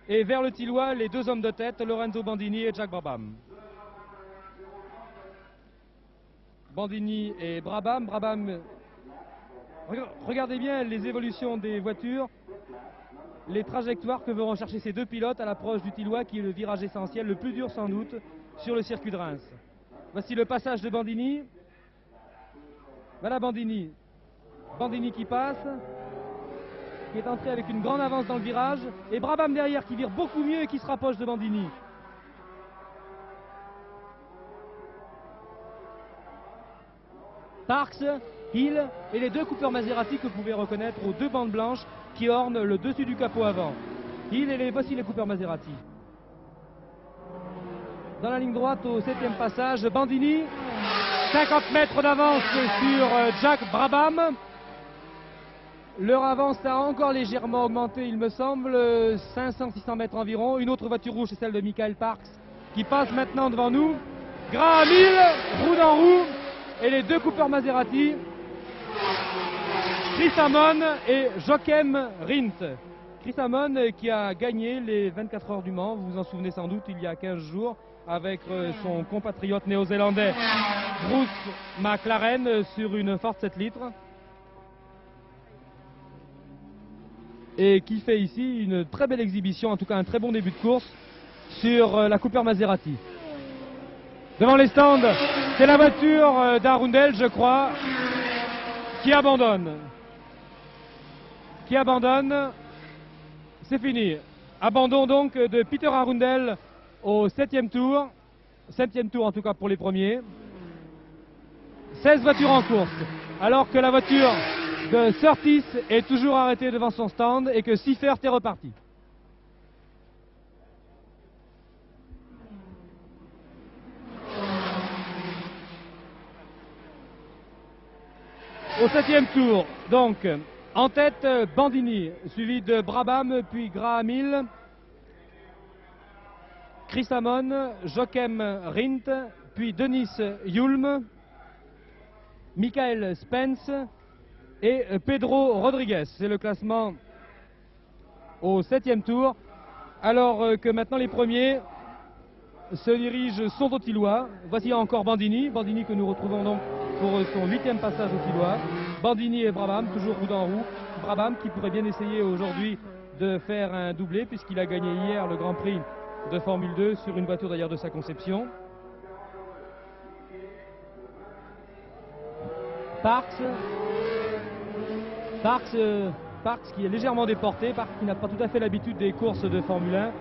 Et vers le Tillois, les 2 hommes de tête, Lorenzo Bandini et Jack Brabham. Bandini et Brabham. Regardez bien les évolutions des voitures, les trajectoires que vont rechercher ces 2 pilotes à l'approche du Tillois, qui est le virage essentiel, le plus dur sans doute, sur le circuit de Reims. Voici le passage de Bandini. Voilà Bandini. Bandini qui passe, qui est entré avec une grande avance dans le virage, et Brabham derrière qui vire beaucoup mieux et qui se rapproche de Bandini. Parks, Hill et les 2 Cooper Maserati que vous pouvez reconnaître aux 2 bandes blanches qui ornent le dessus du capot avant. Hill et voici les Cooper Maserati. Dans la ligne droite au 7e passage, Bandini, 50 mètres d'avance sur Jack Brabham. Leur avance a encore légèrement augmenté, il me semble, 500-600 mètres environ. Une autre voiture rouge, c'est celle de Michael Parks, qui passe maintenant devant nous. Graham Hill, roue dans roue, et les 2 Cooper Maserati. Chris Amon et Joachim Rindt. Chris Amon qui a gagné les 24 heures du Mans, vous vous en souvenez sans doute, il y a 15 jours, avec son compatriote néo-zélandais Bruce McLaren sur une Ford 7 litres. Et qui fait ici une très belle exhibition, en tout cas un très bon début de course sur la Cooper Maserati. Devant les stands, c'est la voiture d'Arundel, je crois, qui abandonne. C'est fini. Abandon donc de Peter Arundel au 7e tour. 7e tour en tout cas pour les premiers. 16 voitures en course. alors que la voiture de Surtees est toujours arrêtée devant son stand et que Seifert est reparti. Au 7e tour, donc, en tête Bandini, suivi de Brabham, puis Graham Hill, Chris Amon, Joachim Rindt, puis Denis Hulme, Michael Spence et Pedro Rodriguez. C'est le classement au 7e tour, alors que maintenant les premiers se dirigent sont au Tillois. Voici encore Bandini, Bandini que nous retrouvons donc pour son 8e passage au Tillois. Bandini et Brabham, toujours roue dans roue. Brabham qui pourrait bien essayer aujourd'hui de faire un doublé puisqu'il a gagné hier le Grand Prix de Formule 2 sur une voiture d'ailleurs de sa conception. Parks qui est légèrement déporté, Parks qui n'a pas tout à fait l'habitude des courses de Formule 1.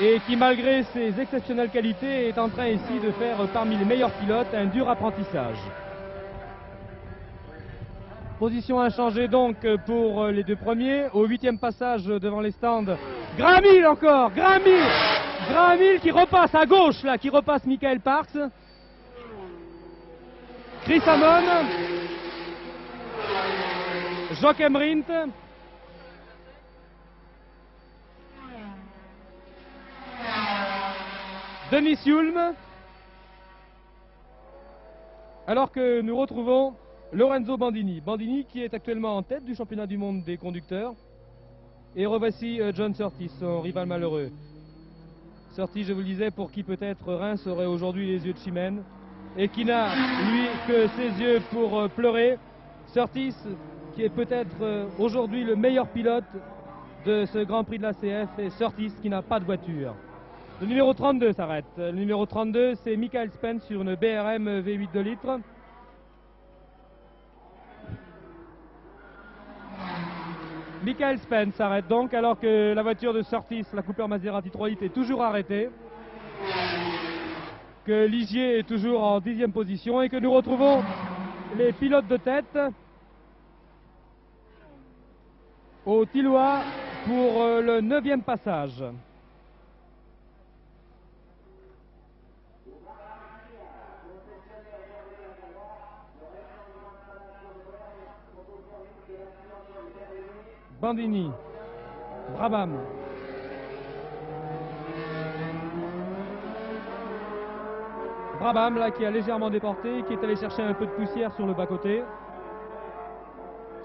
Et qui, malgré ses exceptionnelles qualités, est en train ici de faire parmi les meilleurs pilotes un dur apprentissage. Position inchangée donc pour les deux premiers. Au 8e passage devant les stands, Graham Hill encore, Graham Hill qui repasse à gauche là, qui repasse Michael Parks. Chris Amon, Joachim Rindt, Denis Hulme, alors que nous retrouvons Lorenzo Bandini. Bandini qui est actuellement en tête du championnat du monde des conducteurs. Et revoici John Surtees, son rival malheureux. Surtees, je vous le disais, pour qui peut-être Reims aurait aujourd'hui les yeux de Chimène et qui n'a, lui, que ses yeux pour pleurer. Surtees, qui est peut-être aujourd'hui le meilleur pilote de ce Grand Prix de la CF, et Surtees qui n'a pas de voiture. Le numéro 32 s'arrête. Le numéro 32, c'est Michael Spence sur une BRM V8 2 litres. Michael Spence s'arrête donc alors que la voiture de Surtees, la Cooper Maserati 3 litres, est toujours arrêtée. Que Ligier est toujours en 10e position et que nous retrouvons les pilotes de tête au Tillois pour le 9e passage. Bandini, Brabham, Brabham là qui a légèrement déporté, qui est allé chercher un peu de poussière sur le bas-côté,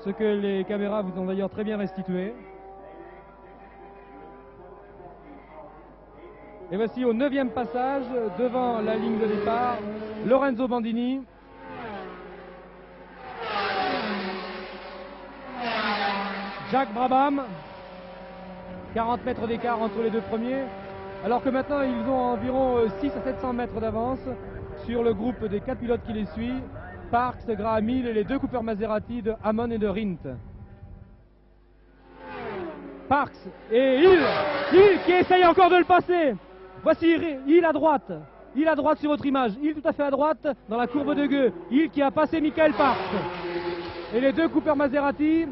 ce que les caméras vous ont d'ailleurs très bien restitué. Et voici au 9e passage, devant la ligne de départ, Lorenzo Bandini, Jack Brabham, 40 mètres d'écart entre les deux premiers, alors que maintenant ils ont environ 6 à 700 mètres d'avance sur le groupe des 4 pilotes qui les suivent, Parks, Graham Hill et les deux Cooper Maserati de Amon et de Rindt. Parks et Hill qui essaye encore de le passer. Voici Hill à droite sur votre image, Hill tout à fait à droite dans la courbe de gueux, Hill qui a passé Michael Parks. Et les deux Cooper Maserati,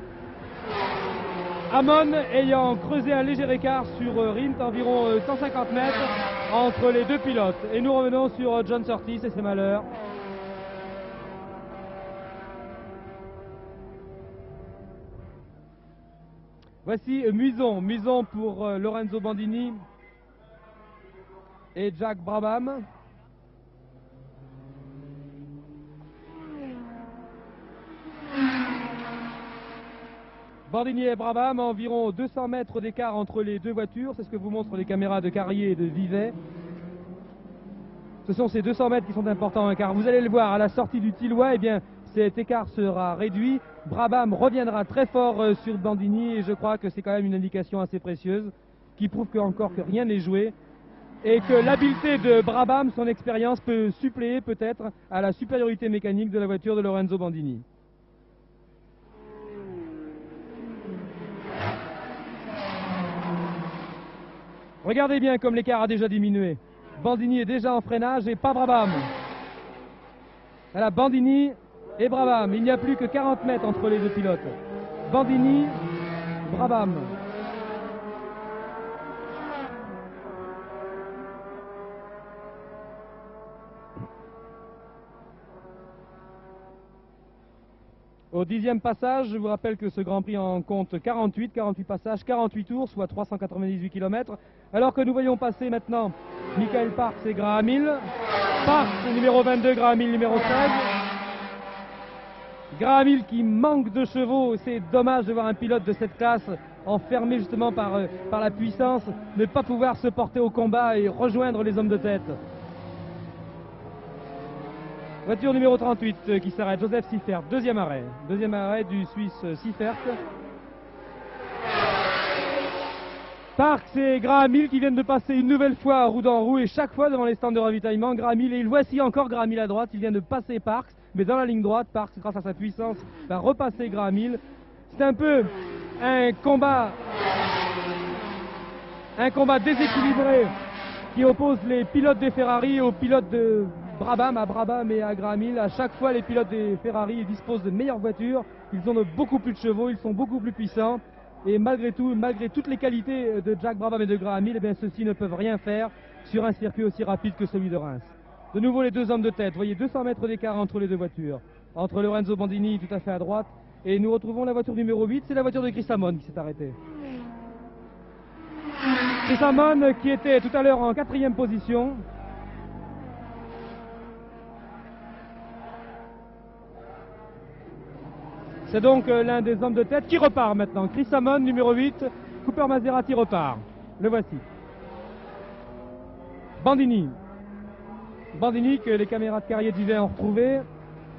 Amon ayant creusé un léger écart sur Rindt, environ 150 mètres entre les deux pilotes. Et nous revenons sur John Surtees et ses malheurs. Voici Muison pour Lorenzo Bandini et Jack Brabham. Bandini et Brabham, environ 200 mètres d'écart entre les deux voitures, c'est ce que vous montrent les caméras de Carrier et de Vivet. Ce sont ces 200 mètres qui sont importants, car vous allez le voir, à la sortie du Tillois, eh bien, cet écart sera réduit. Brabham reviendra très fort sur Bandini, et je crois que c'est quand même une indication assez précieuse, qui prouve encore que rien n'est joué, et que l'habileté de Brabham, son expérience, peut suppléer peut-être à la supériorité mécanique de la voiture de Lorenzo Bandini. Regardez bien comme l'écart a déjà diminué. Bandini est déjà en freinage et pas Brabham. Voilà, Bandini et Brabham. Il n'y a plus que 40 mètres entre les deux pilotes. Bandini, Brabham. Au 10e passage, je vous rappelle que ce Grand Prix en compte 48 passages, 48 tours, soit 398 km. Alors que nous voyons passer maintenant Michael Parks et Graham Hill. Parks numéro 22, Graham Hill numéro 16. Graham Hill qui manque de chevaux, c'est dommage de voir un pilote de cette classe enfermé justement par la puissance, ne pas pouvoir se porter au combat et rejoindre les hommes de tête. Voiture numéro 38 qui s'arrête, Joseph Siffert, deuxième arrêt du Suisse Siffert. Parks et Graham Hill qui viennent de passer une nouvelle fois à roue dans roue et chaque fois devant les stands de ravitaillement. Graham Hill, et voici encore Graham Hill à droite, il vient de passer Parks, mais dans la ligne droite, Parks grâce à sa puissance va repasser Graham Hill. C'est un peu un combat déséquilibré qui oppose les pilotes des Ferrari aux pilotes de Brabham et à Graham Hill. À chaque fois, les pilotes des Ferrari disposent de meilleures voitures, ils ont beaucoup plus de chevaux, ils sont beaucoup plus puissants. Et malgré tout, malgré toutes les qualités de Jack Brabham et de Graham Hill, eh bien, ceux-ci ne peuvent rien faire sur un circuit aussi rapide que celui de Reims. De nouveau, les deux hommes de tête. Vous voyez 200 mètres d'écart entre les deux voitures. Entre Lorenzo Bandini tout à fait à droite. Et nous retrouvons la voiture numéro 8, c'est la voiture de Chris Amon qui s'est arrêtée. Chris Amon qui était tout à l'heure en 4e position. C'est donc l'un des hommes de tête qui repart maintenant. Chris Amon, numéro 8, Cooper Maserati repart. Le voici. Bandini. Bandini que les caméras de Carrier du Vin ont retrouvé.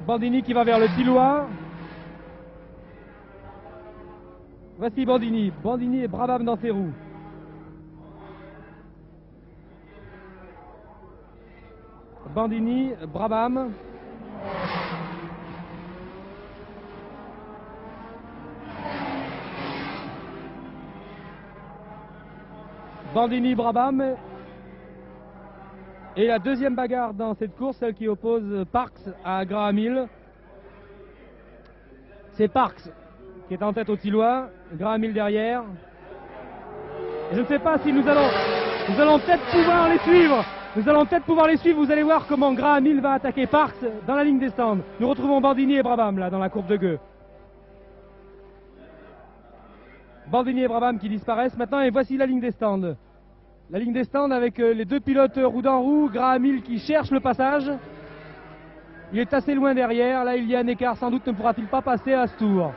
Bandini qui va vers le Tillois. Voici Bandini. Bandini et Brabham dans ses roues. Bandini, Brabham. Bandini, Brabham. Et la deuxième bagarre dans cette course, celle qui oppose Parks à Graham Hill. C'est Parks qui est en tête au Tillois, Graham Hill derrière. Et je ne sais pas si nous allons peut-être pouvoir les suivre. Nous allons peut-être pouvoir les suivre, vous allez voir comment Graham Hill va attaquer Parks dans la ligne des stands. Nous retrouvons Bandini et Brabham là dans la courbe de gueux. Bandini et Brabham qui disparaissent maintenant et voici la ligne des stands. La ligne des stands avec les deux pilotes roue dans roue, Graham Hill qui cherche le passage. Il est assez loin derrière, là il y a un écart, sans doute ne pourra-t-il pas passer à ce tour.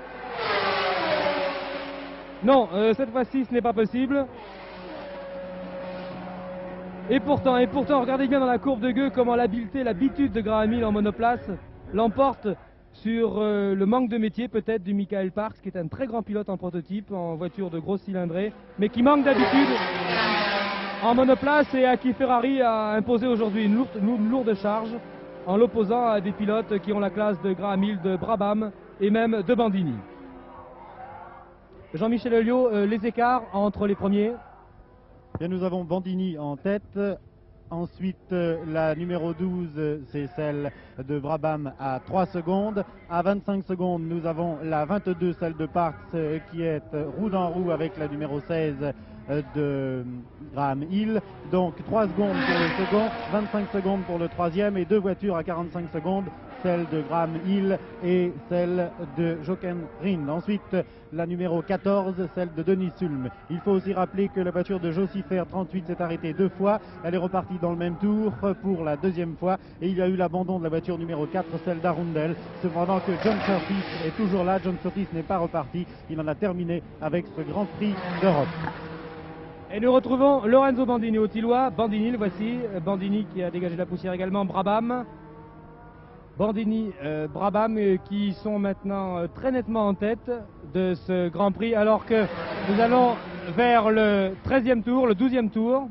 Non, cette fois-ci ce n'est pas possible. Et pourtant, regardez bien dans la courbe de gueux comment l'habileté, l'habitude de Graham Hill en monoplace l'emporte sur le manque de métier peut-être du Michael Parks, qui est un très grand pilote en prototype, en voiture de grosse cylindrée, mais qui manque d'habitude en monoplace et à qui Ferrari a imposé aujourd'hui une lourde charge en l'opposant à des pilotes qui ont la classe de Graham Hill, de Brabham et même de Bandini. Jean-Michel Elliot, les écarts entre les premiers. Bien, nous avons Bandini en tête. Ensuite, la numéro 12, c'est celle de Brabham à 3 secondes. À 25 secondes, nous avons la 22, celle de Parks, qui est roue dans roue avec la numéro 16 de Graham Hill. Donc 3 secondes pour le second, 25 secondes pour le troisième et deux voitures à 45 secondes, celle de Graham Hill et celle de Jochen Rindt. Ensuite, la numéro 14, celle de Denis Sulm. Il faut aussi rappeler que la voiture de Joe Siffert 38 s'est arrêtée 2 fois. Elle est repartie dans le même tour pour la deuxième fois. Et il y a eu l'abandon de la voiture numéro 4, celle d'Arundel. Cependant que John Surtees est toujours là. John Surtees n'est pas reparti. Il en a terminé avec ce Grand Prix d'Europe. Et nous retrouvons Lorenzo Bandini au Tillois. Bandini, le voici. Bandini qui a dégagé de la poussière également. Brabham. Bandini, Brabham qui sont maintenant très nettement en tête de ce Grand Prix, alors que nous allons vers le 13e tour, le 12e tour.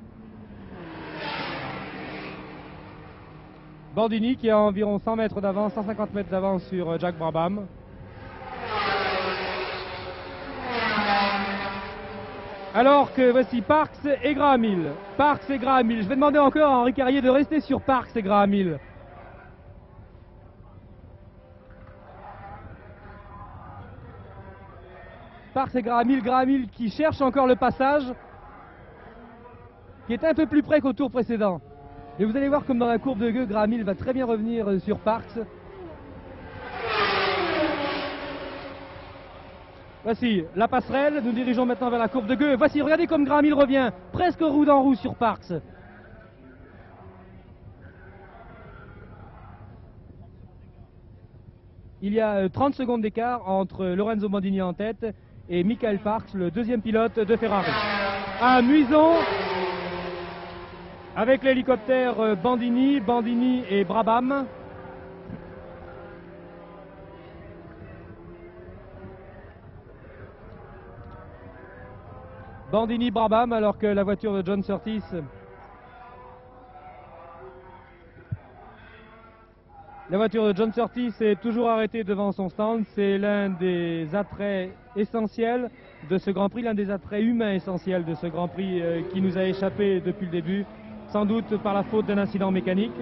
Bandini qui a environ 100 mètres d'avance, 150 mètres d'avance sur Jack Brabham. Alors que voici Parks et Graham Hill. Parks et Graham Hill. Je vais demander encore à Henri Carrier de rester sur Parks et Graham Hill. Parks et Graham Hill qui cherche encore le passage, qui est un peu plus près qu'au tour précédent. Et vous allez voir comme dans la courbe de gueux, Graham Hill va très bien revenir sur Parks. Voici la passerelle, nous dirigeons maintenant vers la courbe de gueux. Voici, regardez comme Graham Hill revient, presque roue dans roue sur Parks. Il y a 30 secondes d'écart entre Lorenzo Bandini en tête et Michael Parks, le deuxième pilote de Ferrari. À Muison, avec l'hélicoptère Bandini et Brabham. Bandini, Brabham, alors que la voiture de John Surtees est toujours arrêtée devant son stand. C'est l'un des attraits essentiels de ce Grand Prix, l'un des attraits humains essentiels de ce Grand Prix qui nous a échappé depuis le début, sans doute par la faute d'un incident mécanique.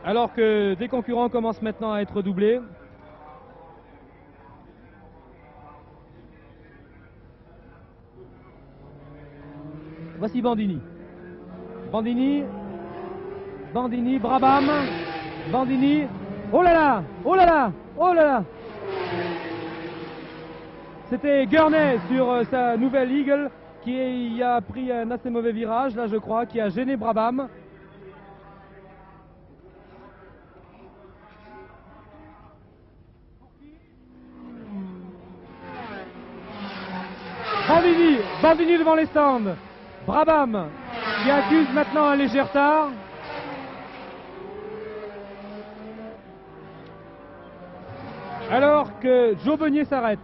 Alors que des concurrents commencent maintenant à être doublés. Voici Bandini. Bandini, Brabham. Bandini. Oh là là! Oh là là! Oh là là! C'était Gurney sur sa nouvelle Eagle qui a pris un assez mauvais virage, là je crois, qui a gêné Brabham. Bandini devant les stands. Brabham qui accuse maintenant un léger retard. Alors que Joe Bonnier s'arrête.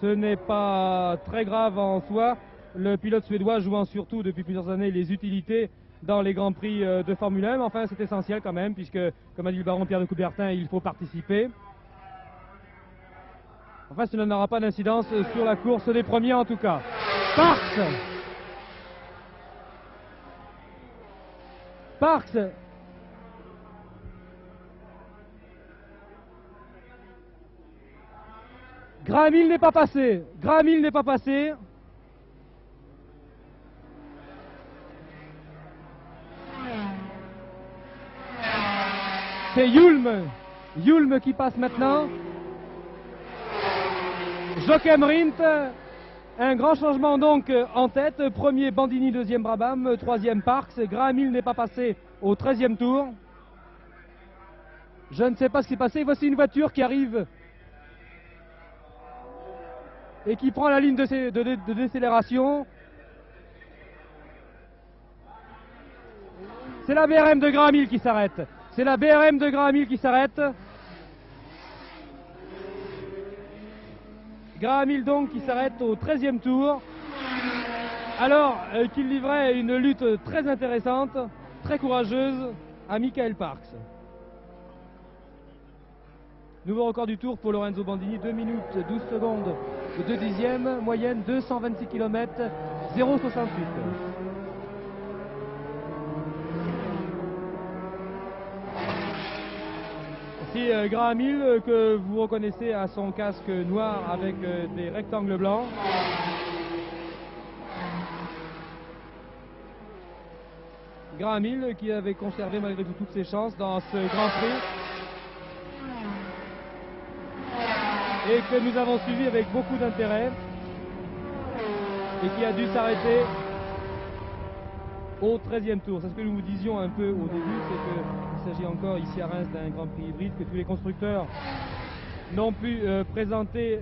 Ce n'est pas très grave en soi. Le pilote suédois jouant surtout depuis plusieurs années les utilités dans les Grands Prix de Formule 1. Mais enfin, c'est essentiel quand même, puisque, comme a dit le baron Pierre de Coubertin, il faut participer. Enfin, cela n'aura pas d'incidence sur la course des premiers en tout cas. Parks. Graham Hill n'est pas passé. C'est Hulme qui passe maintenant. Joachim Rindt, un grand changement donc en tête. Premier Bandini, deuxième Brabham, troisième Parks. Graham Hill n'est pas passé au 13e tour. Je ne sais pas ce qui s'est passé. Voici une voiture qui arrive et qui prend la ligne de décélération. C'est la BRM de Graham Hill qui s'arrête. Graham Hill donc qui s'arrête au 13e tour, alors qu'il livrait une lutte très intéressante, très courageuse à Michael Parks. Nouveau record du tour pour Lorenzo Bandini, 2 minutes 12 secondes de 2 dixièmes, moyenne 226 km, 0,68. C'est Graham Hill que vous reconnaissez à son casque noir avec des rectangles blancs. Graham Hill qui avait conservé malgré tout toutes ses chances dans ce Grand Prix et que nous avons suivi avec beaucoup d'intérêt et qui a dû s'arrêter au 13e tour. C'est ce que nous vous disions un peu au début, c'est qu'il s'agit encore ici à Reims d'un Grand Prix hybride, que tous les constructeurs n'ont pu présenter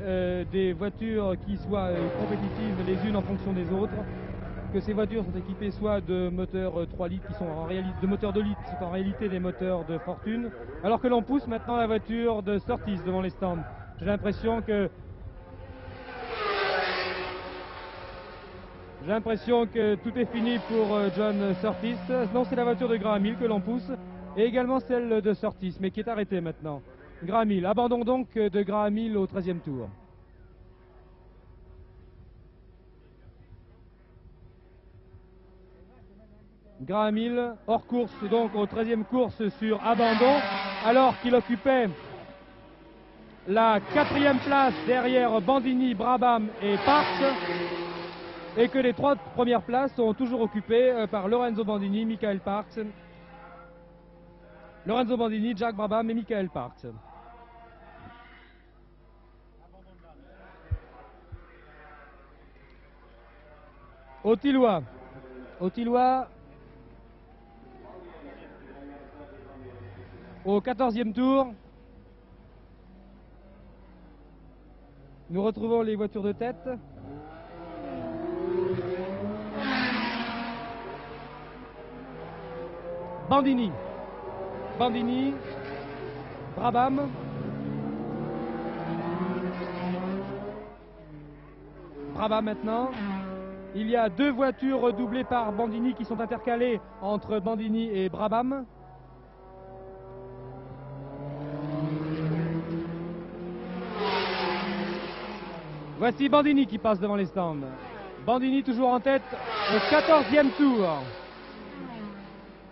des voitures qui soient compétitives les unes en fonction des autres, que ces voitures sont équipées soit de moteurs 3 litres qui sont en réalité de moteurs 2 litres qui sont en réalité des moteurs de fortune, alors que l'on pousse maintenant la voiture de Surtees devant les stands. J'ai l'impression que tout est fini pour John Surtees. Non, c'est la voiture de Graham Hill que l'on pousse, et également celle de Surtees, mais qui est arrêtée maintenant. Graham Hill, abandon donc de Graham Hill au 13e tour. Graham Hill hors course donc au 13e course sur abandon, alors qu'il occupait la 4e place derrière Bandini, Brabham et Parks, et que les 3 premières places sont toujours occupées par Lorenzo Bandini, Michael Parks, Lorenzo Bandini, Jack Brabham et Michael Parks. Au-Tillois, au 14e tour, nous retrouvons les voitures de tête. Bandini, Brabham, maintenant. Il y a 2 voitures doublées par Bandini qui sont intercalées entre Bandini et Brabham. Voici Bandini qui passe devant les stands. Bandini toujours en tête au 14e tour.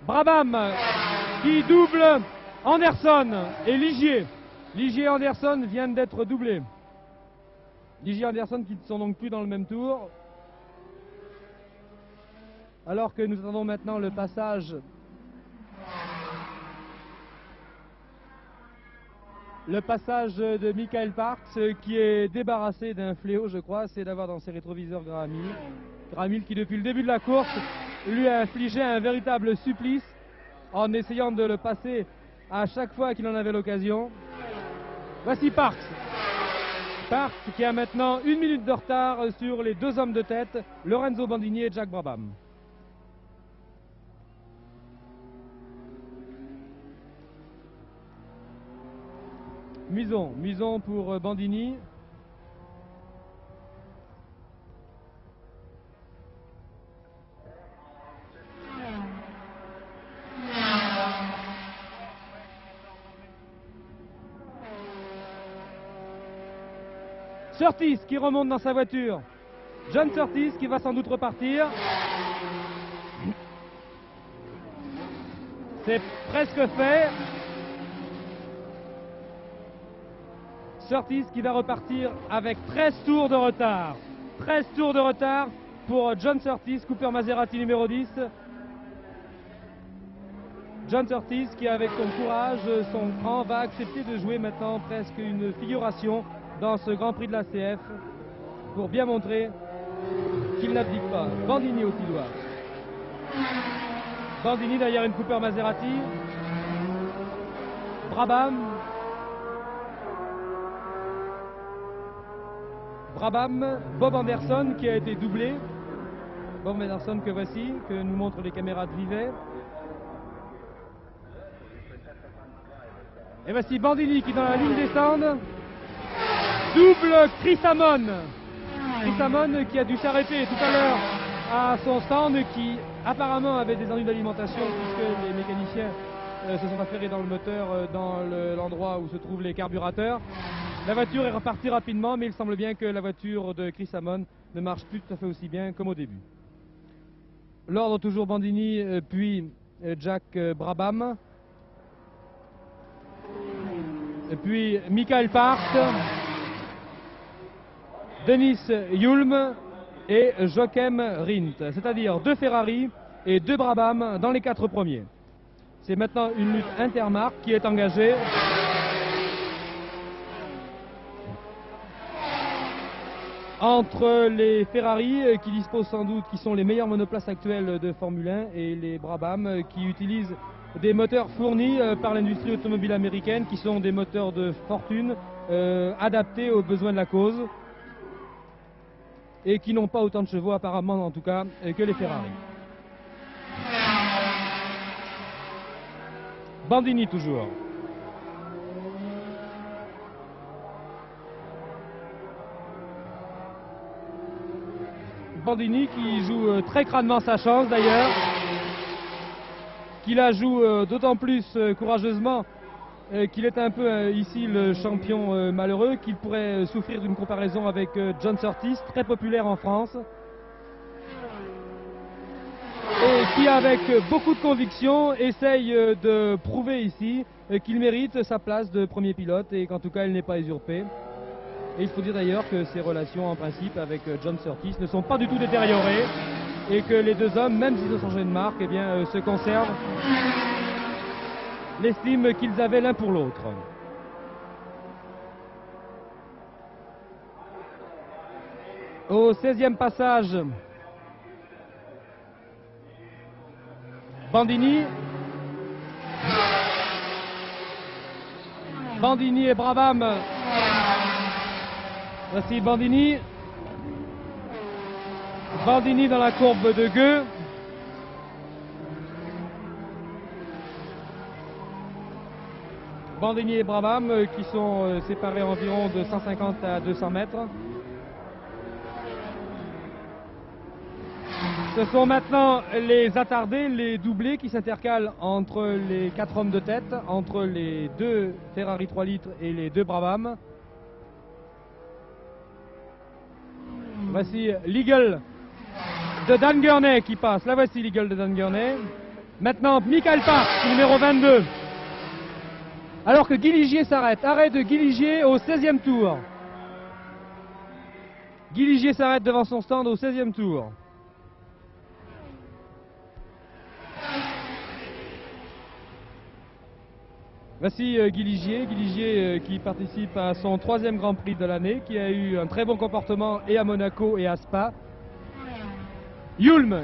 Brabham qui double Anderson et Ligier. Ligier et Anderson viennent d'être doublés. Ligier et Anderson qui ne sont donc plus dans le même tour. Alors que nous attendons maintenant le passage de Michael Parks, qui est débarrassé d'un fléau, je crois, c'est d'avoir dans ses rétroviseurs Graham Hill. Graham Hill qui depuis le début de la course lui a infligé un véritable supplice en essayant de le passer à chaque fois qu'il en avait l'occasion. Voici Parks qui a maintenant 1 minute de retard sur les 2 hommes de tête, Lorenzo Bandini et Jack Brabham. Muson pour Bandini. Surtees qui remonte dans sa voiture. John Surtees qui va sans doute repartir. C'est presque fait. Surtees qui va repartir avec 13 tours de retard. 13 tours de retard pour John Surtees, Cooper Maserati numéro 10. John Surtees qui, avec son courage, son cran, va accepter de jouer maintenant presque une figuration dans ce Grand Prix de la CF pour bien montrer qu'il n'abdique pas. Bandini au Tillois. Bandini derrière une Cooper Maserati. Brabham, Bob Anderson qui a été doublé. Bob Anderson que voici, que nous montrent les caméras de Vivet. Et voici Bandini qui dans la ligne des stands double Chris Amon. Chris Amon qui a dû s'arrêter tout à l'heure à son stand, qui apparemment avait des ennuis d'alimentation puisque les mécaniciens se sont affairés dans le moteur, dans l'endroit où se trouvent les carburateurs. La voiture est repartie rapidement, mais il semble bien que la voiture de Chris Amon ne marche plus tout à fait aussi bien comme au début. L'ordre toujours Bandini, puis Jack Brabham, et puis Michael Parks, Dennis Hulme et Joachim Rindt, c'est-à-dire 2 Ferrari et 2 Brabham dans les 4 premiers. C'est maintenant une lutte intermarque qui est engagée. Entre les Ferrari qui disposent sans doute, qui sont les meilleurs monoplaces actuels de Formule 1, et les Brabham qui utilisent des moteurs fournis par l'industrie automobile américaine, qui sont des moteurs de fortune adaptés aux besoins de la cause et qui n'ont pas autant de chevaux apparemment en tout cas que les Ferrari. Bandini toujours. Bandini qui joue très crânement sa chance d'ailleurs, qui la joue d'autant plus courageusement qu'il est un peu ici le champion malheureux, qu'il pourrait souffrir d'une comparaison avec John Surtees, très populaire en France, et qui avec beaucoup de conviction essaye de prouver ici qu'il mérite sa place de premier pilote et qu'en tout cas il n'est pas usurpé. Et il faut dire d'ailleurs que ses relations en principe avec John Surtees ne sont pas du tout détériorées et que les deux hommes, même s'ils ont changé de marque, eh bien, se conservent l'estime qu'ils avaient l'un pour l'autre. Au 16e passage, Bandini et Brabham. Voici Bandini dans la courbe de Gueux. Bandini et Brabham qui sont séparés environ de 150 à 200 mètres. Ce sont maintenant les attardés, les doublés qui s'intercalent entre les 4 hommes de tête, entre les 2 Ferrari 3 litres et les 2 Brabham. Voici l'Eagle de Dan Gurney qui passe. Là voici l'Eagle de Dan Gurney. Maintenant Michael Parks, numéro 22. Alors que Guy Ligier s'arrête. Arrêt de Guy Ligier au 16e tour. Guy Ligier s'arrête devant son stand au 16e tour. Voici Guy Ligier qui participe à son 3e Grand Prix de l'année, qui a eu un très bon comportement et à Monaco et à Spa. Hulme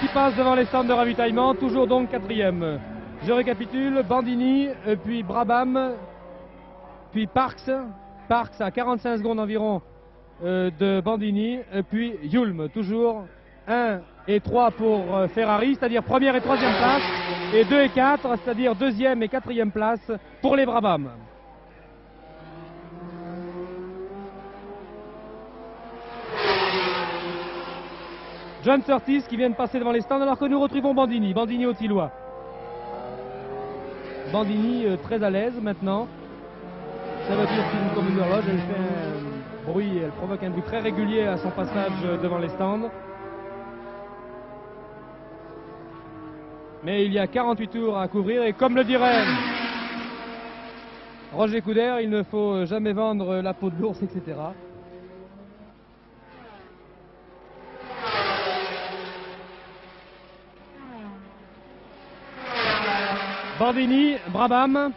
qui passe devant les stands de ravitaillement, toujours donc 4e. Je récapitule, Bandini, puis Brabham, puis Parks à 45 secondes environ de Bandini, puis Hulme, toujours 1 et 3 pour Ferrari, c'est-à-dire 1re et 3e place, et 2 et 4, c'est-à-dire 2e et 4e place pour les Brabham. John Surtees qui vient de passer devant les stands alors que nous retrouvons Bandini au Tillois. Bandini très à l'aise maintenant. Ça veut dire comme une horloge, elle fait un bruit, elle provoque un bruit très régulier à son passage devant les stands. Mais il y a 48 tours à couvrir et comme le dirait Roger Coudert, il ne faut jamais vendre la peau de l'ours, etc. Bandini, Brabham.